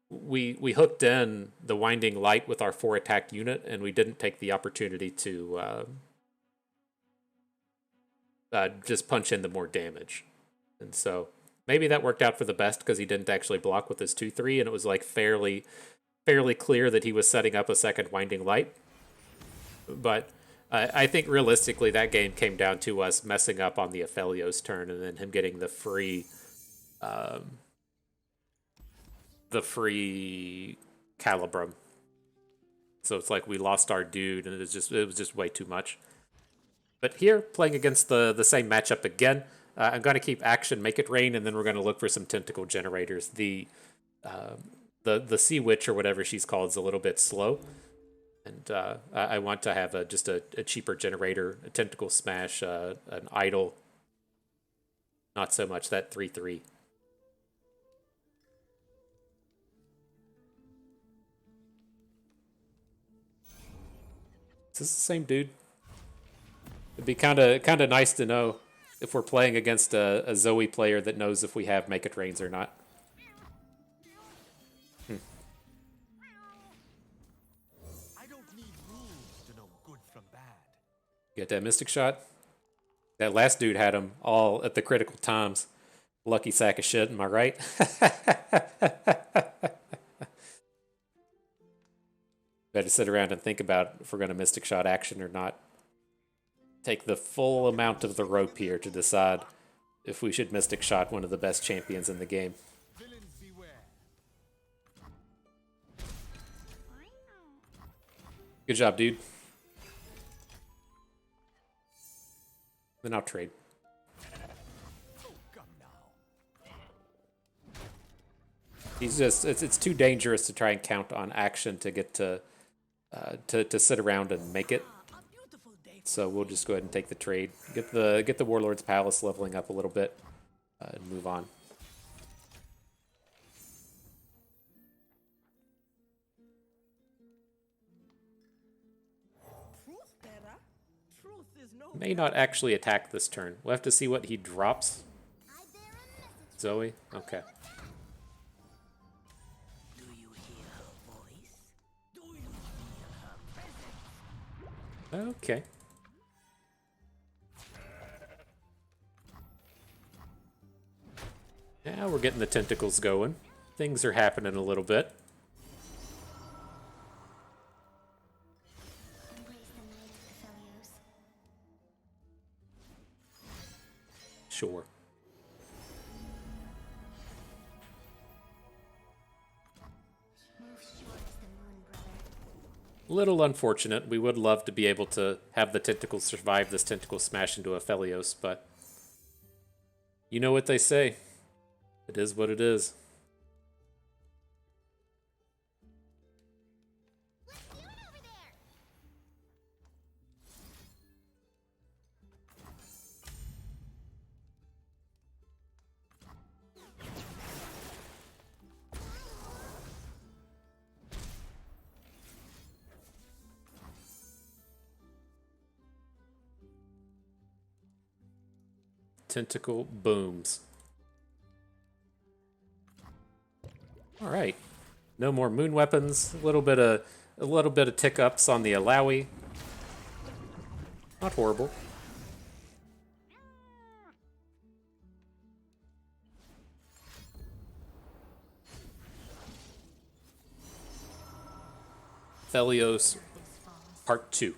we hooked in the Winding Light with our 4 attack unit, and we didn't take the opportunity to just punch in the more damage. And so maybe that worked out for the best because he didn't actually block with his 2-3, and it was like fairly clear that he was setting up a second Winding Light. But I think realistically that game came down to us messing up on the Aphelios turn and then him getting the free Calibrum. So it's like we lost our dude, and it was just way too much. But here, playing against the same matchup again, I'm going to keep Action, Make It Rain, and then we're going to look for some tentacle generators. The Sea Witch or whatever she's called is a little bit slow. And I want to have just a cheaper generator, a Tentacle Smash, an Idol. Not so much that 3/3. Is this the same dude? It'd be kind of nice to know if we're playing against a Zoe player that knows if we have Make It Rains or not. Get that Mystic Shot. That last dude had him all at the critical times. Lucky sack of shit, am I right? Better sit around and think about if we're going to Mystic Shot Action or not. Take the full amount of the rope here to decide if we should Mystic Shot one of the best champions in the game. Good job, dude. Then I'll trade. He's just it's too dangerous to try and count on Action to get to sit around and make it. So we'll just go ahead and take the trade. Get the Warlord's Palace leveling up a little bit and move on. Truth, Terra. Truth May not actually attack this turn. We'll have to see what he drops. I bear a message. Zoe? Okay. Do you hear her voice? Do you feel her presence? Okay. Now we're getting the tentacles going. Things are happening a little bit. Embrace the night, Aphelios. Sure. Move short as the moon, brother. Little unfortunate. We would love to be able to have the tentacles survive this tentacle smash into Aphelios, but you know what they say. It is what it is. What's doing over there? Tentacle booms. All right. No more moon weapons. A little bit of tick ups on the Illaoi. Not horrible. Aphelios Part 2. Moon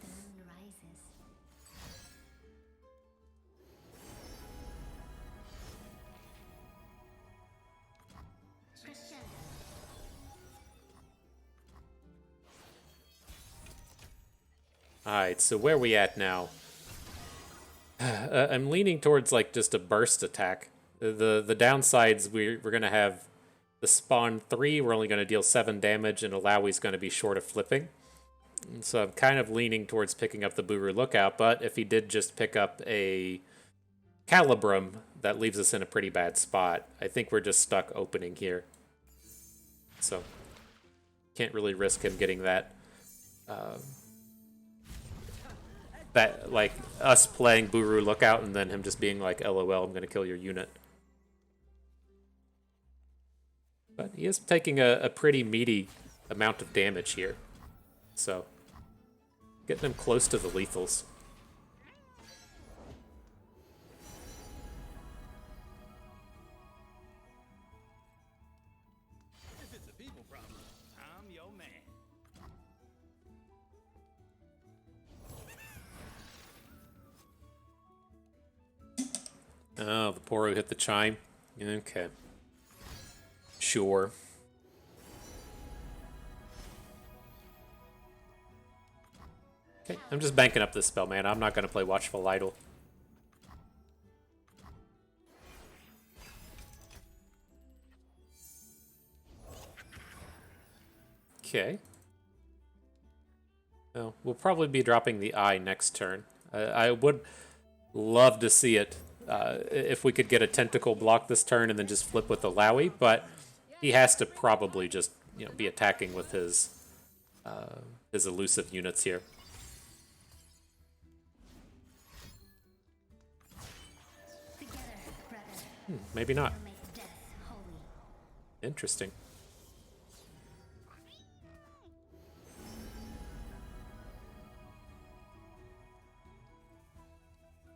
rises. Crescendo. Alright, so where are we at now? I'm leaning towards like just a burst attack. The downsides, we're gonna have the spawn 3, we're only gonna deal 7 damage, and Illaoi's gonna be short of flipping. And so I'm kind of leaning towards picking up the Buru Lookout, but if he did just pick up a Calibrum, that leaves us in a pretty bad spot. I think we're just stuck opening here. So can't really risk him getting that like us playing Buru Lookout and then him just being like, LOL, I'm gonna kill your unit. But he is taking a pretty meaty amount of damage here. So getting him close to the lethals. If it's a people problem, I'm your man. Oh, the Poro hit the chime. Okay. Sure. Okay, I'm just banking up this spell, man. I'm not going to play Watchful Idol. Okay. Well, we'll probably be dropping the eye next turn. I would love to see it if we could get a tentacle block this turn and then just flip with the Illaoi, but he has to probably just be attacking with his elusive units here. Together, brother. Maybe not. We'll make death holy. Interesting.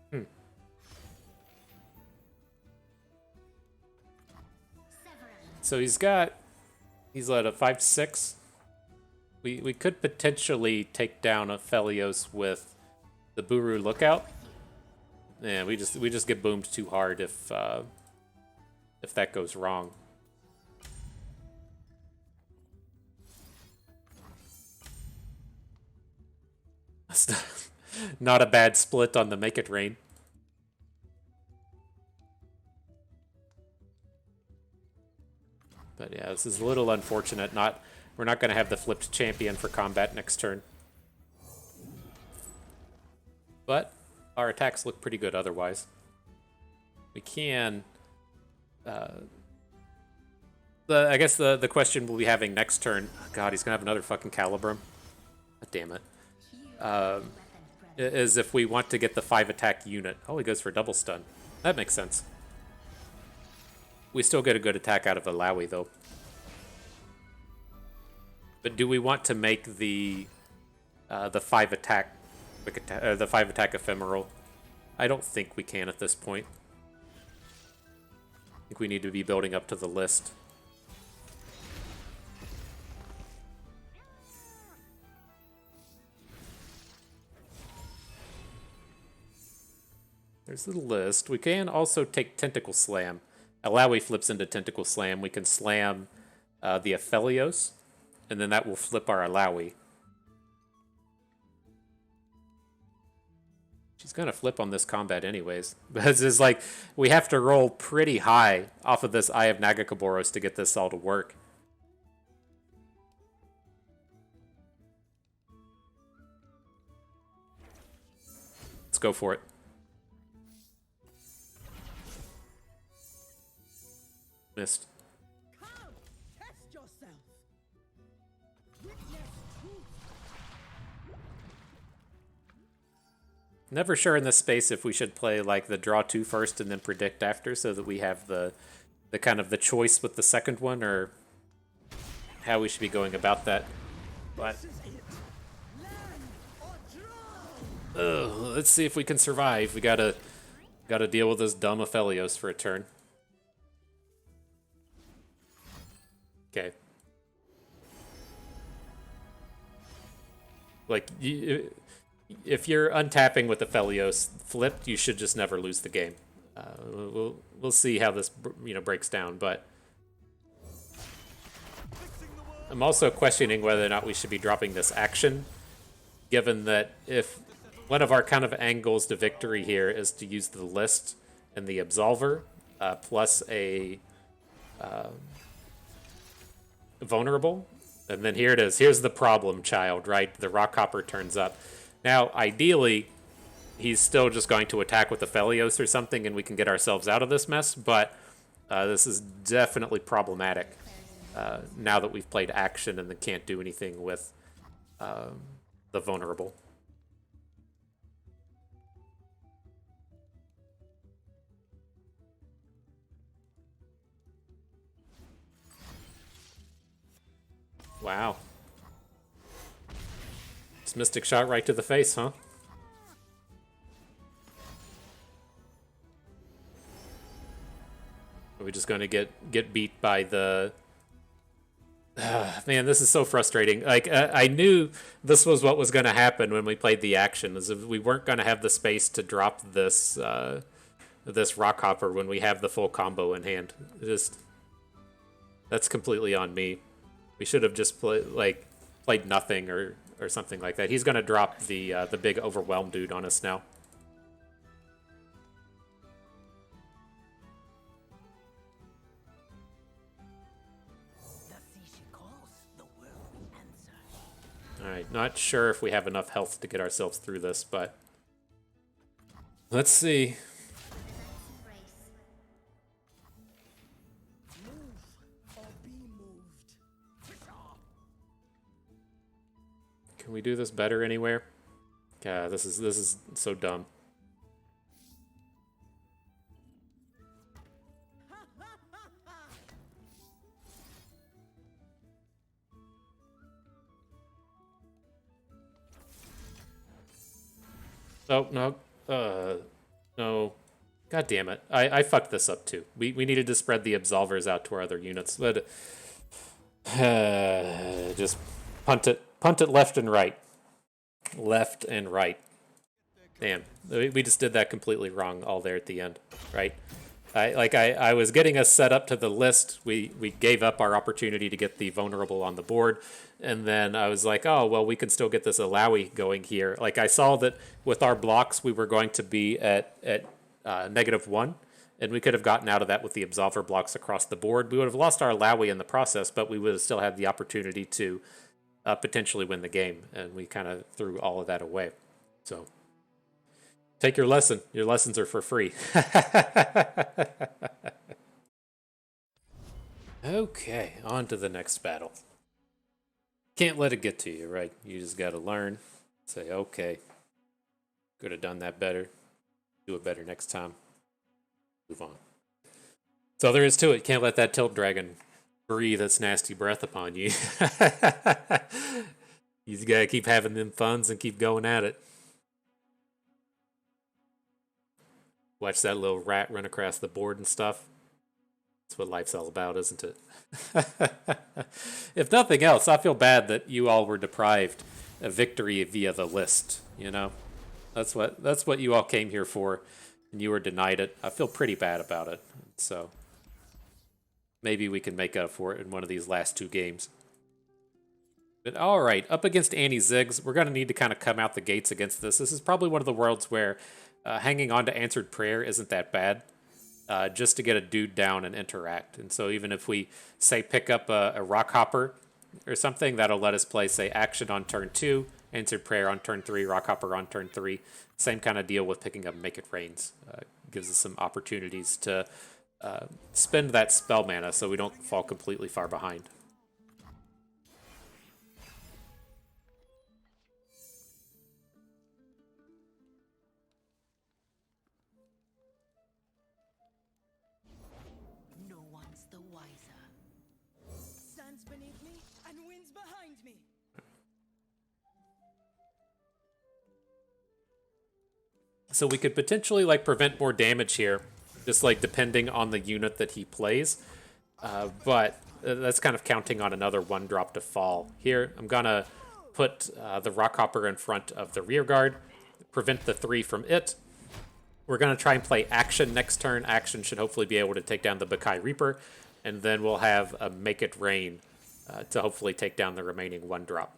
Severin. So he's at a 5/6. We could potentially take down Aphelios with the Buru Lookout. Yeah, we just get boomed too hard if that goes wrong. Not a bad split on the Make It Rain. But yeah, this is a little unfortunate. We're not going to have the flipped champion for combat next turn. But our attacks look pretty good otherwise. We can... I guess the question we'll be having next turn... Oh God, he's going to have another fucking Calibrum. God damn it. Weapon, brother. is if we want to get the 5 attack unit. Oh, he goes for double stun. That makes sense. We still get a good attack out of Illaoi, though. But do we want to make the 5 attack the 5 attack ephemeral? I don't think we can at this point. I think we need to be building up to the list. There's the list. We can also take Tentacle Slam. Illaoi flips into Tentacle Slam. We can slam the Aphelios, and then that will flip our Illaoi. She's going to flip on this combat anyways. Because it's like, we have to roll pretty high off of this Eye of Nagakaboros to get this all to work. Let's go for it. Missed. Come, test yourself. Witness truth. Never sure in this space if we should play like the draw 2 first and then predict after, so that we have the kind of the choice with the second one, or how we should be going about that. But This is it. Land or drown. let's see if we can survive. We gotta deal with this dumb Aphelios for a turn. Okay. Like, if you're untapping with Aphelios flipped, you should just never lose the game. We'll see how this breaks down, but I'm also questioning whether or not we should be dropping this action, given that if one of our kind of angles to victory here is to use the list and the Absolver plus a vulnerable, and then here it is. Here's the problem child, right? The Rockhopper turns up. Now, ideally, he's still just going to attack with the Aphelios or something, and we can get ourselves out of this mess, but this is definitely problematic now that we've played action and then can't do anything with the vulnerable. Wow. It's Mystic Shot right to the face, huh? Are we just going to get beat by the... man, this is so frustrating. Like, I knew this was what was going to happen when we played the action, is if we weren't going to have the space to drop this this Rockhopper when we have the full combo in hand. That's completely on me. We should have just played nothing or something like that. He's going to drop the big overwhelm dude on us now. Alright, not sure if we have enough health to get ourselves through this, but let's see. Move or be moved. Can we do this better anywhere? Yeah, this is so dumb. Oh, no. No. God damn it. I fucked this up too. We needed to spread the Absolvers out to our other units, but just punt it left and right. Left and right. Damn. We just did that completely wrong all there at the end, right? I was getting us set up to the list. We gave up our opportunity to get the vulnerable on the board. And then I was like, oh, well, we can still get this Illaoi going here. Like, I saw that with our blocks, we were going to be at -1. And we could have gotten out of that with the Absolver blocks across the board. We would have lost our Illaoi in the process, but we would have still had the opportunity to potentially win the game. And we kind of threw all of that away. So take your lesson. Your lessons are for free. Okay, on to the next battle. Can't let it get to you, right? You just got to learn. Say, okay. Could have done that better. Do it better next time. Move on. So there is to it. Can't let that tilt dragon breathe its nasty breath upon you. You just gotta keep having them funds and keep going at it. Watch that little rat run across the board and stuff. That's what life's all about, isn't it? If nothing else, I feel bad that you all were deprived of victory via the list, you know? That's what you all came here for, and you were denied it. I feel pretty bad about it. So maybe we can make up for it in one of these last 2 games. But all right, up against Annie Ziggs, we're going to need to kind of come out the gates against this. This is probably one of the worlds where hanging on to Answered Prayer isn't that bad, just to get a dude down and interact. And so even if we, say, pick up a Rock Hopper or something, that'll let us play, say, Action on turn 2, Answered Prayer on turn 3, Rock Hopper on turn 3. Same kind of deal with picking up Make It Rains. Gives us some opportunities to spend that spell mana so we don't fall completely far behind. No one's the wiser. Sun's beneath me and wind's behind me. So we could potentially like prevent more damage here, just like depending on the unit that he plays. But that's kind of counting on another 1-drop to fall. Here, I'm gonna put the Rockhopper in front of the rear guard, prevent the 3 from it. We're gonna try and play Action next turn. Action should hopefully be able to take down the Bakai Reaper, and then we'll have a Make It Rain to hopefully take down the remaining 1-drop.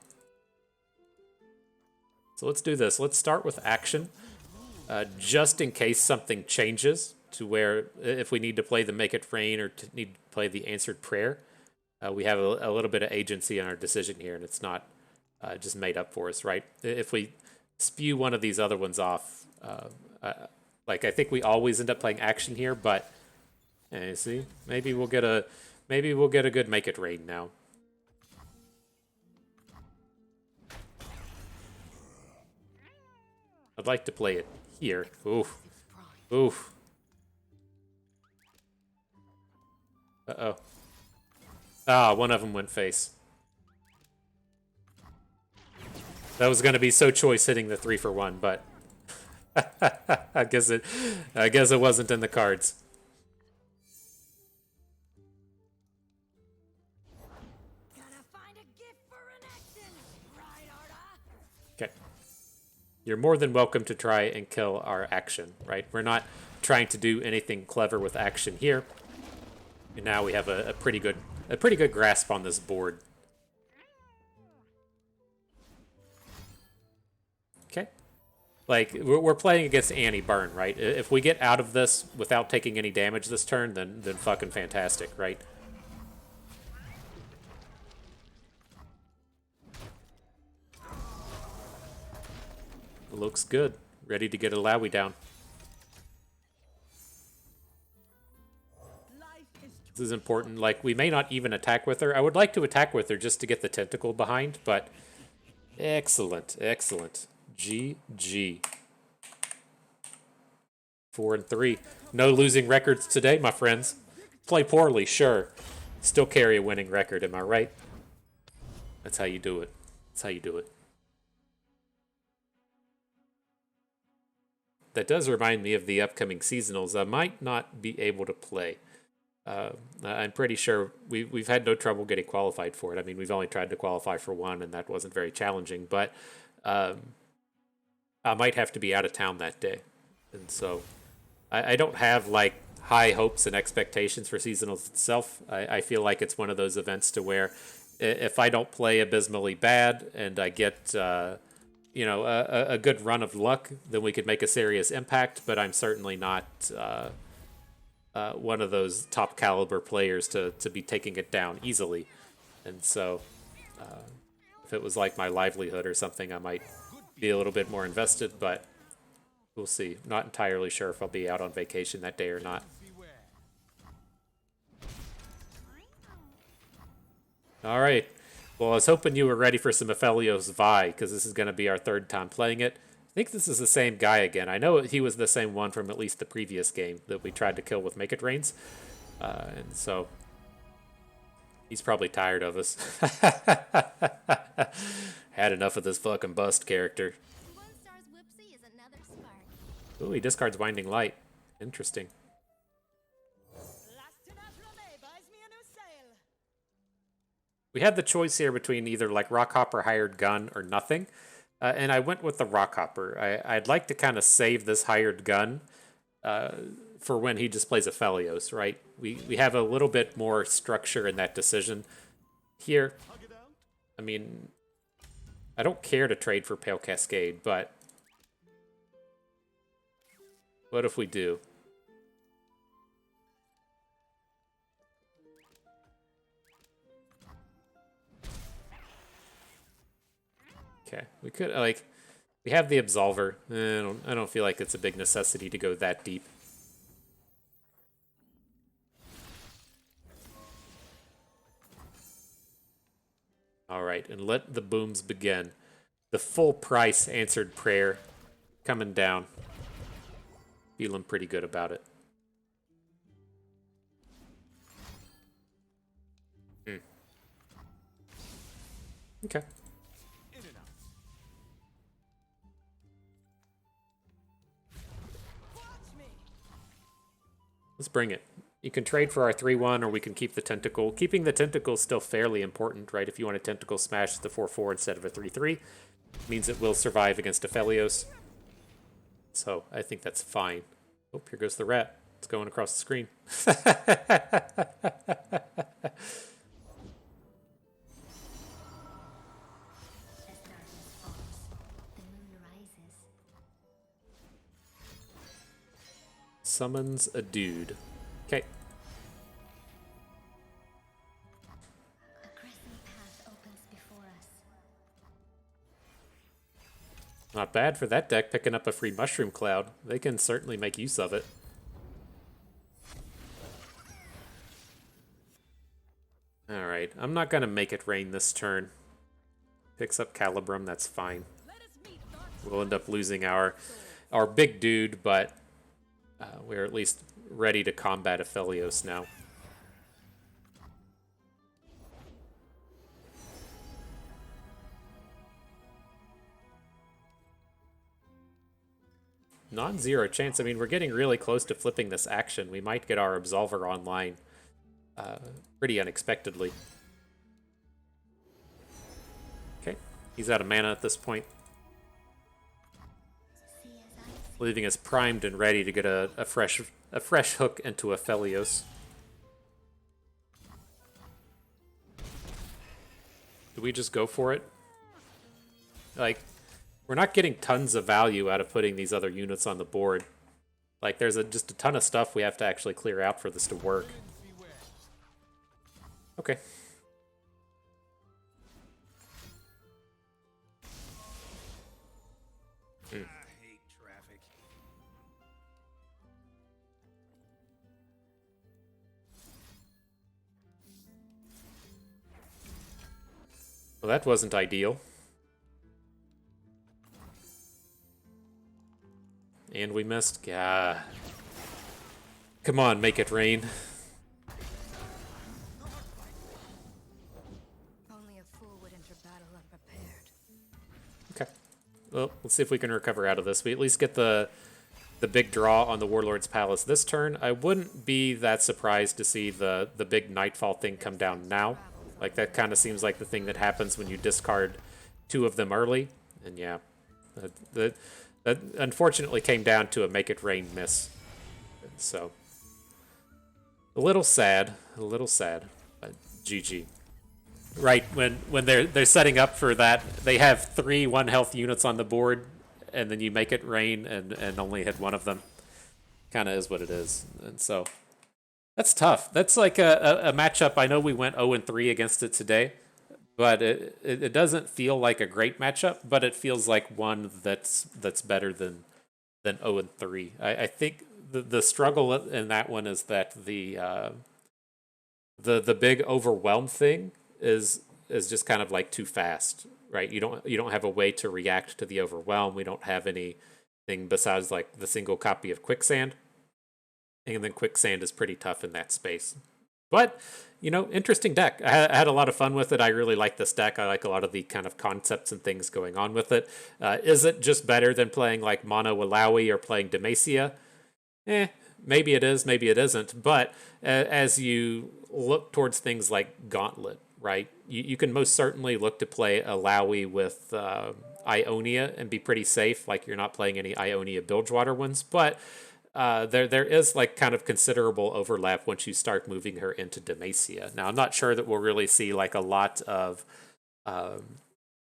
So let's do this. Let's start with Action. Just in case something changes to where if we need to play the Make It Rain or need to play the Answered Prayer, we have a little bit of agency in our decision here, and it's not just made up for us, right? If we spew one of these other ones off, like I think we always end up playing Action here, but see, maybe we'll get a good Make It Rain now. I'd like to play it here. Oof. Oof. Uh-oh. Ah, one of them went face. That was going to be so choice hitting the 3 for 1, but I guess it wasn't in the cards. Gotta find a gift for an action, right, Arda? Okay. You're more than welcome to try and kill our Action, right? We're not trying to do anything clever with Action here. And now we have a pretty good grasp on this board. Okay. Like, we're playing against Annie Burn, right? If we get out of this without taking any damage this turn, then fucking fantastic, right? Looks good. Ready to get Illaoi down. This is important. Like, we may not even attack with her. I would like to attack with her just to get the tentacle behind, but excellent, excellent. GG. 4 and 3. No losing records today, my friends. Play poorly, sure. Still carry a winning record, am I right? That's how you do it. That's how you do it. That does remind me of the upcoming seasonals I might not be able to play. I'm pretty sure we've had no trouble getting qualified for it. I mean, we've only tried to qualify for one, and that wasn't very challenging. But I might have to be out of town that day. And so I don't have, like, high hopes and expectations for seasonals itself. I feel like it's one of those events to where if I don't play abysmally bad and I get... a good run of luck, then we could make a serious impact, but I'm certainly not one of those top caliber players to be taking it down easily. And so if it was like my livelihood or something, I might be a little bit more invested, but we'll see. Not entirely sure if I'll be out on vacation that day or not. All right. Well, I was hoping you were ready for some Aphelios Vi, because this is going to be our 3rd time playing it. I think this is the same guy again. I know he was the same one from at least the previous game that we tried to kill with Make It Rains. And so he's probably tired of us. Had enough of this fucking bust character. One star's whoopsie is another spark. Ooh, he discards Winding Light. Interesting. buys me a new sail. We had the choice here between either like Rockhopper, Hired Gun, or nothing. And I went with the Rockhopper. I'd like to kind of save this Hired Gun for when he just plays a Felios, right? We have a little bit more structure in that decision. Here, I mean, I don't care to trade for Pale Cascade, but what if we do? Okay, we could, like, we have the Absolver. I don't feel like it's a big necessity to go that deep. All right, and let the booms begin. The full price answered prayer coming down. Feeling pretty good about it. Okay. Let's bring it. You can trade for our 3-1, or we can keep the Tentacle. Keeping the Tentacle is still fairly important, right? If you want a Tentacle smash the 4-4 instead of a 3-3, means it will survive against Aphelios. So I think that's fine. Oh, here goes the rat. It's going across the screen. Summons a dude. Okay. A crescent path opens before us. Not bad for that deck, picking up a free Mushroom Cloud. They can certainly make use of it. Alright, I'm not going to make it rain this turn. Picks up Calibrum, that's fine. We'll end up losing our big dude, but we're at least ready to combat Aphelios now. Non-zero chance. I mean, we're getting really close to flipping this action. We might get our Absolver online pretty unexpectedly. Okay, he's out of mana at this point. Leaving us primed and ready to get a fresh hook into Aphelios. Do we just go for it? Like, we're not getting tons of value out of putting these other units on the board. Like, there's just a ton of stuff we have to actually clear out for this to work. Okay. Well, that wasn't ideal. And we missed. Gah. Come on, make it rain. Only a fool would enter battle unprepared. Okay. Well, let's see if we can recover out of this. We at least get the big draw on the Warlord's Palace this turn. I wouldn't be that surprised to see the big Nightfall thing come down now. Like, that kind of seems like the thing that happens when you discard 2 of them early. And yeah, that unfortunately came down to a Make It Rain miss. So, a little sad, but GG. Right, when they're setting up for that, they have 3 1-health units on the board, and then you Make It Rain and only hit one of them. Kind of is what it is. And so, that's tough. That's like a matchup. I know we went 0-3 against it today, but it doesn't feel like a great matchup, but it feels like one that's better than 0-3. I think the struggle in that one is that the big overwhelm thing is just kind of like too fast. right? You don't have a way to react to the overwhelm. We don't have anything besides like the single copy of Quicksand, and then Quicksand is pretty tough in that space. But, interesting deck. I had a lot of fun with it. I really like this deck. I like a lot of the kind of concepts and things going on with it. Is it just better than playing like Mono Illaoi or playing Demacia? Maybe it is, maybe it isn't. But as you look towards things like Gauntlet, right, you can most certainly look to play Illaoi with Ionia and be pretty safe. Like you're not playing any Ionia Bilgewater ones, but there is like kind of considerable overlap once you start moving her into Demacia. Now I'm not sure that we'll really see like a lot of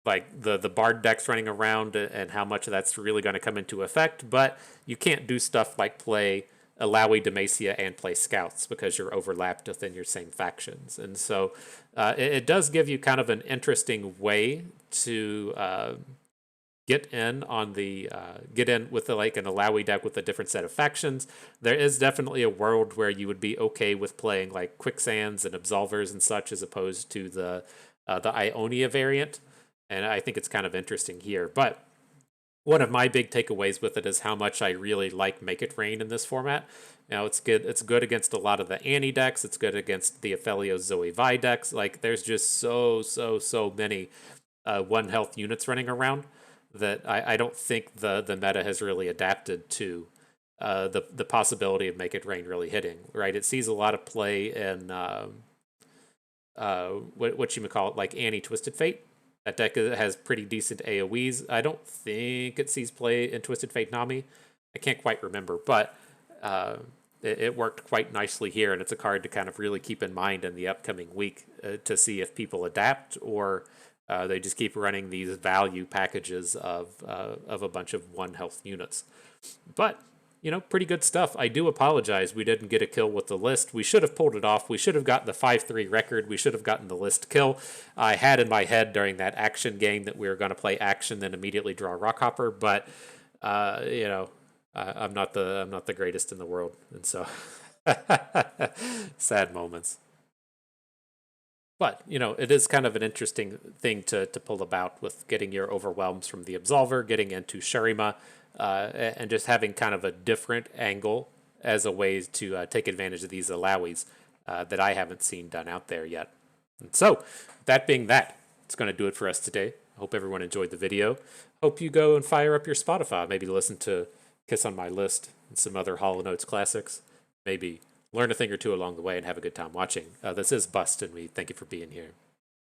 like the Bard decks running around and how much of that's really going to come into effect, but you can't do stuff like play Illaoi Demacia and play Scouts because you're overlapped within your same factions. And so it does give you kind of an interesting way to get in with like an Illaoi deck with a different set of factions. There is definitely a world where you would be okay with playing like Quicksands and Absolvers and such as opposed to the Ionia variant. And I think it's kind of interesting here. But one of my big takeaways with it is how much I really like Make It Rain in this format. It's good. It's good against a lot of the Annie decks. It's good against the Aphelios Zoe Vi decks. Like there's just so many 1 health units running around that I don't think the meta has really adapted to the possibility of Make It Rain really hitting. Right. It sees a lot of play in what you would call it, like Annie Twisted Fate. That deck has pretty decent AoEs. I don't think it sees play in Twisted Fate Nami. I can't quite remember, but it worked quite nicely here, and it's a card to kind of really keep in mind in the upcoming week to see if people adapt or they just keep running these value packages of a bunch of 1 health units. But pretty good stuff. I do apologize we didn't get a kill with the list. We should have pulled it off. We should have gotten the 5-3 record. We should have gotten the list kill. I had in my head during that action game that we were going to play action, then immediately draw Rockhopper, but I'm not the greatest in the world, and so sad moments. But, it is kind of an interesting thing to pull about with getting your overwhelms from the Absolver, getting into Shurima, and just having kind of a different angle as a way to take advantage of these Illaois that I haven't seen done out there yet. And so, that being that, it's going to do it for us today. I hope everyone enjoyed the video. Hope you go and fire up your Spotify, maybe listen to Kiss on My List and some other Hollow Notes classics, maybe learn a thing or two along the way and have a good time watching. This is Bust, and we thank you for being here.